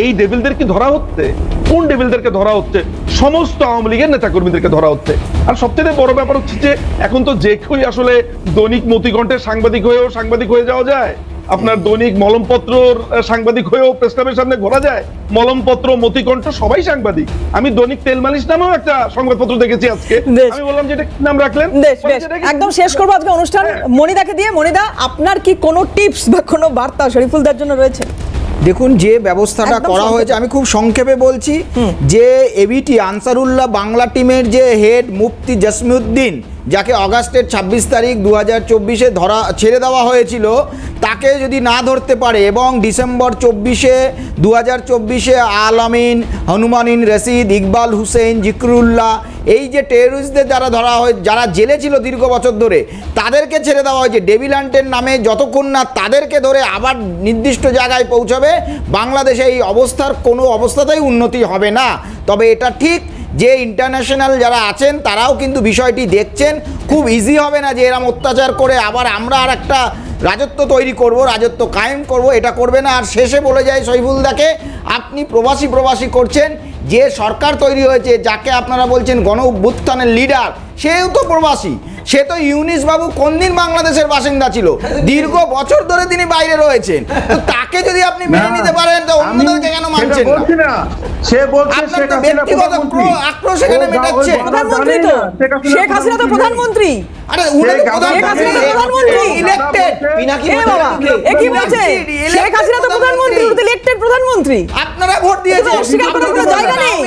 এই ডেভিলদের কি ধরা হচ্ছে? কোন ডেভিলদেরকে ধরা হচ্ছে? সমস্ত আওয়ামী লীগের নেতাকর্মীদেরকে ধরা হচ্ছে। আর সবচেয়ে বড় ব্যাপার হচ্ছে যে এখন তো যে কেউই আসলে দৈনিক মতিকণ্ঠের সাংবাদিক হয়ে যাওয়া যায়, আপনার দৈনিক মলমপত্রর সাংবাদিক হয়েও প্রেস ক্লাবের সামনে ঘোরা যায়, মলমপত্র, মতিকণ্ঠ সবাই সাংবাদিক। আমি দৈনিক তেল মালিশ নামেও একটা সংবাদপত্র দেখেছি আজকে, আমি বললাম যে এটা কি নাম রাখলেন? একদম শেষ করবো আজকে অনুষ্ঠান মনিদাকে দিয়ে। মনিদা, আপনার কি কোনো টিপস বা কোনো বার্তা শরীফুলদার জন্য রয়েছে? দেখুন, যে ব্যবস্থাটা করা হয়েছে আমি খুব সংক্ষেপে বলছি, যে এবিটি আনসারুল্লাহ বাংলা টিমের যে হেড মুফতি জসিমউদ্দিন, যাকে অগাস্টের 26 তারিখ 2024-এ ছেড়ে দেওয়া হয়েছিল, তাকে যদি না ধরতে পারে এবং ডিসেম্বর 2024-এ আল আমিন, হনুমানিন রশিদ, ইকবাল হুসেন, জিকরুল্লাহ, এই যে টেররিস্টদের যারা জেলে ছিল দীর্ঘ বছর ধরে, তাদেরকে ছেড়ে দেওয়া হয়েছে। ডেভিল হান্টের নামে যতক্ষণ না তাদেরকে ধরে আবার নির্দিষ্ট জায়গায় পৌঁছাবে, বাংলাদেশে এই অবস্থার কোনো অবস্থাতেই উন্নতি হবে না। তবে এটা ঠিক যে ইন্টারন্যাশনাল যারা আছেন তারাও কিন্তু বিষয়টি দেখছেন, খুব ইজি হবে না যে এরম অত্যাচার করে আবার আমরা আর একটা রাজত্ব তৈরি করব, রাজত্ব কায়েম করব, এটা করবে না। আর শেষে বলে যায় শরীফুলদাকে, আপনি প্রবাসী করছেন, যে সরকার তৈরি হয়েছে, যাকে আপনারা বলছেন গণ অভ্যুত্থানের লিডার, সেও তো প্রবাসী। সে তো ইউনিস বাবু কোন দিন বাংলাদেশের বাসিন্দা ছিল, দীর্ঘ বছর ধরে তিনি বাইরে রয়েছেন, তো তাকে যদি আপনি মেনে নিতে পারেন তো অন্যদেরকে কেন মানছেন না? সে বলছে আপনার তো ব্যক্তিগত আক্রোশ এখানে মেটাচ্ছে। প্রধানমন্ত্রী তো শেখ হাসিনা তো প্রধানমন্ত্রী। আরে উনি তো প্রধানমন্ত্রী ইলেক্টেড। এ বাবা, এ কি বলছে? শেখ হাসিনা তো প্রধানমন্ত্রী, উনি তো ইলেক্টেড প্রধানমন্ত্রী। আপনারা ভোট দিয়েছেন, অস্বীকার করার কোনো জায়গা নেই।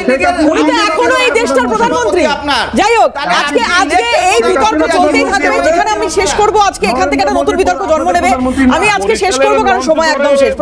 উনি তো এখনো এই দেশটার প্রধানমন্ত্রী। যাই হোক, আজকে এই বিতর্ক চলতেই থাকবে। যেখানে আমি শেষ করব, আজকে এখান থেকে একটা নতুন বিতর্ক জন্ম নেবে। আমি আজকে শেষ করব কারণ সময় একদম শেষ।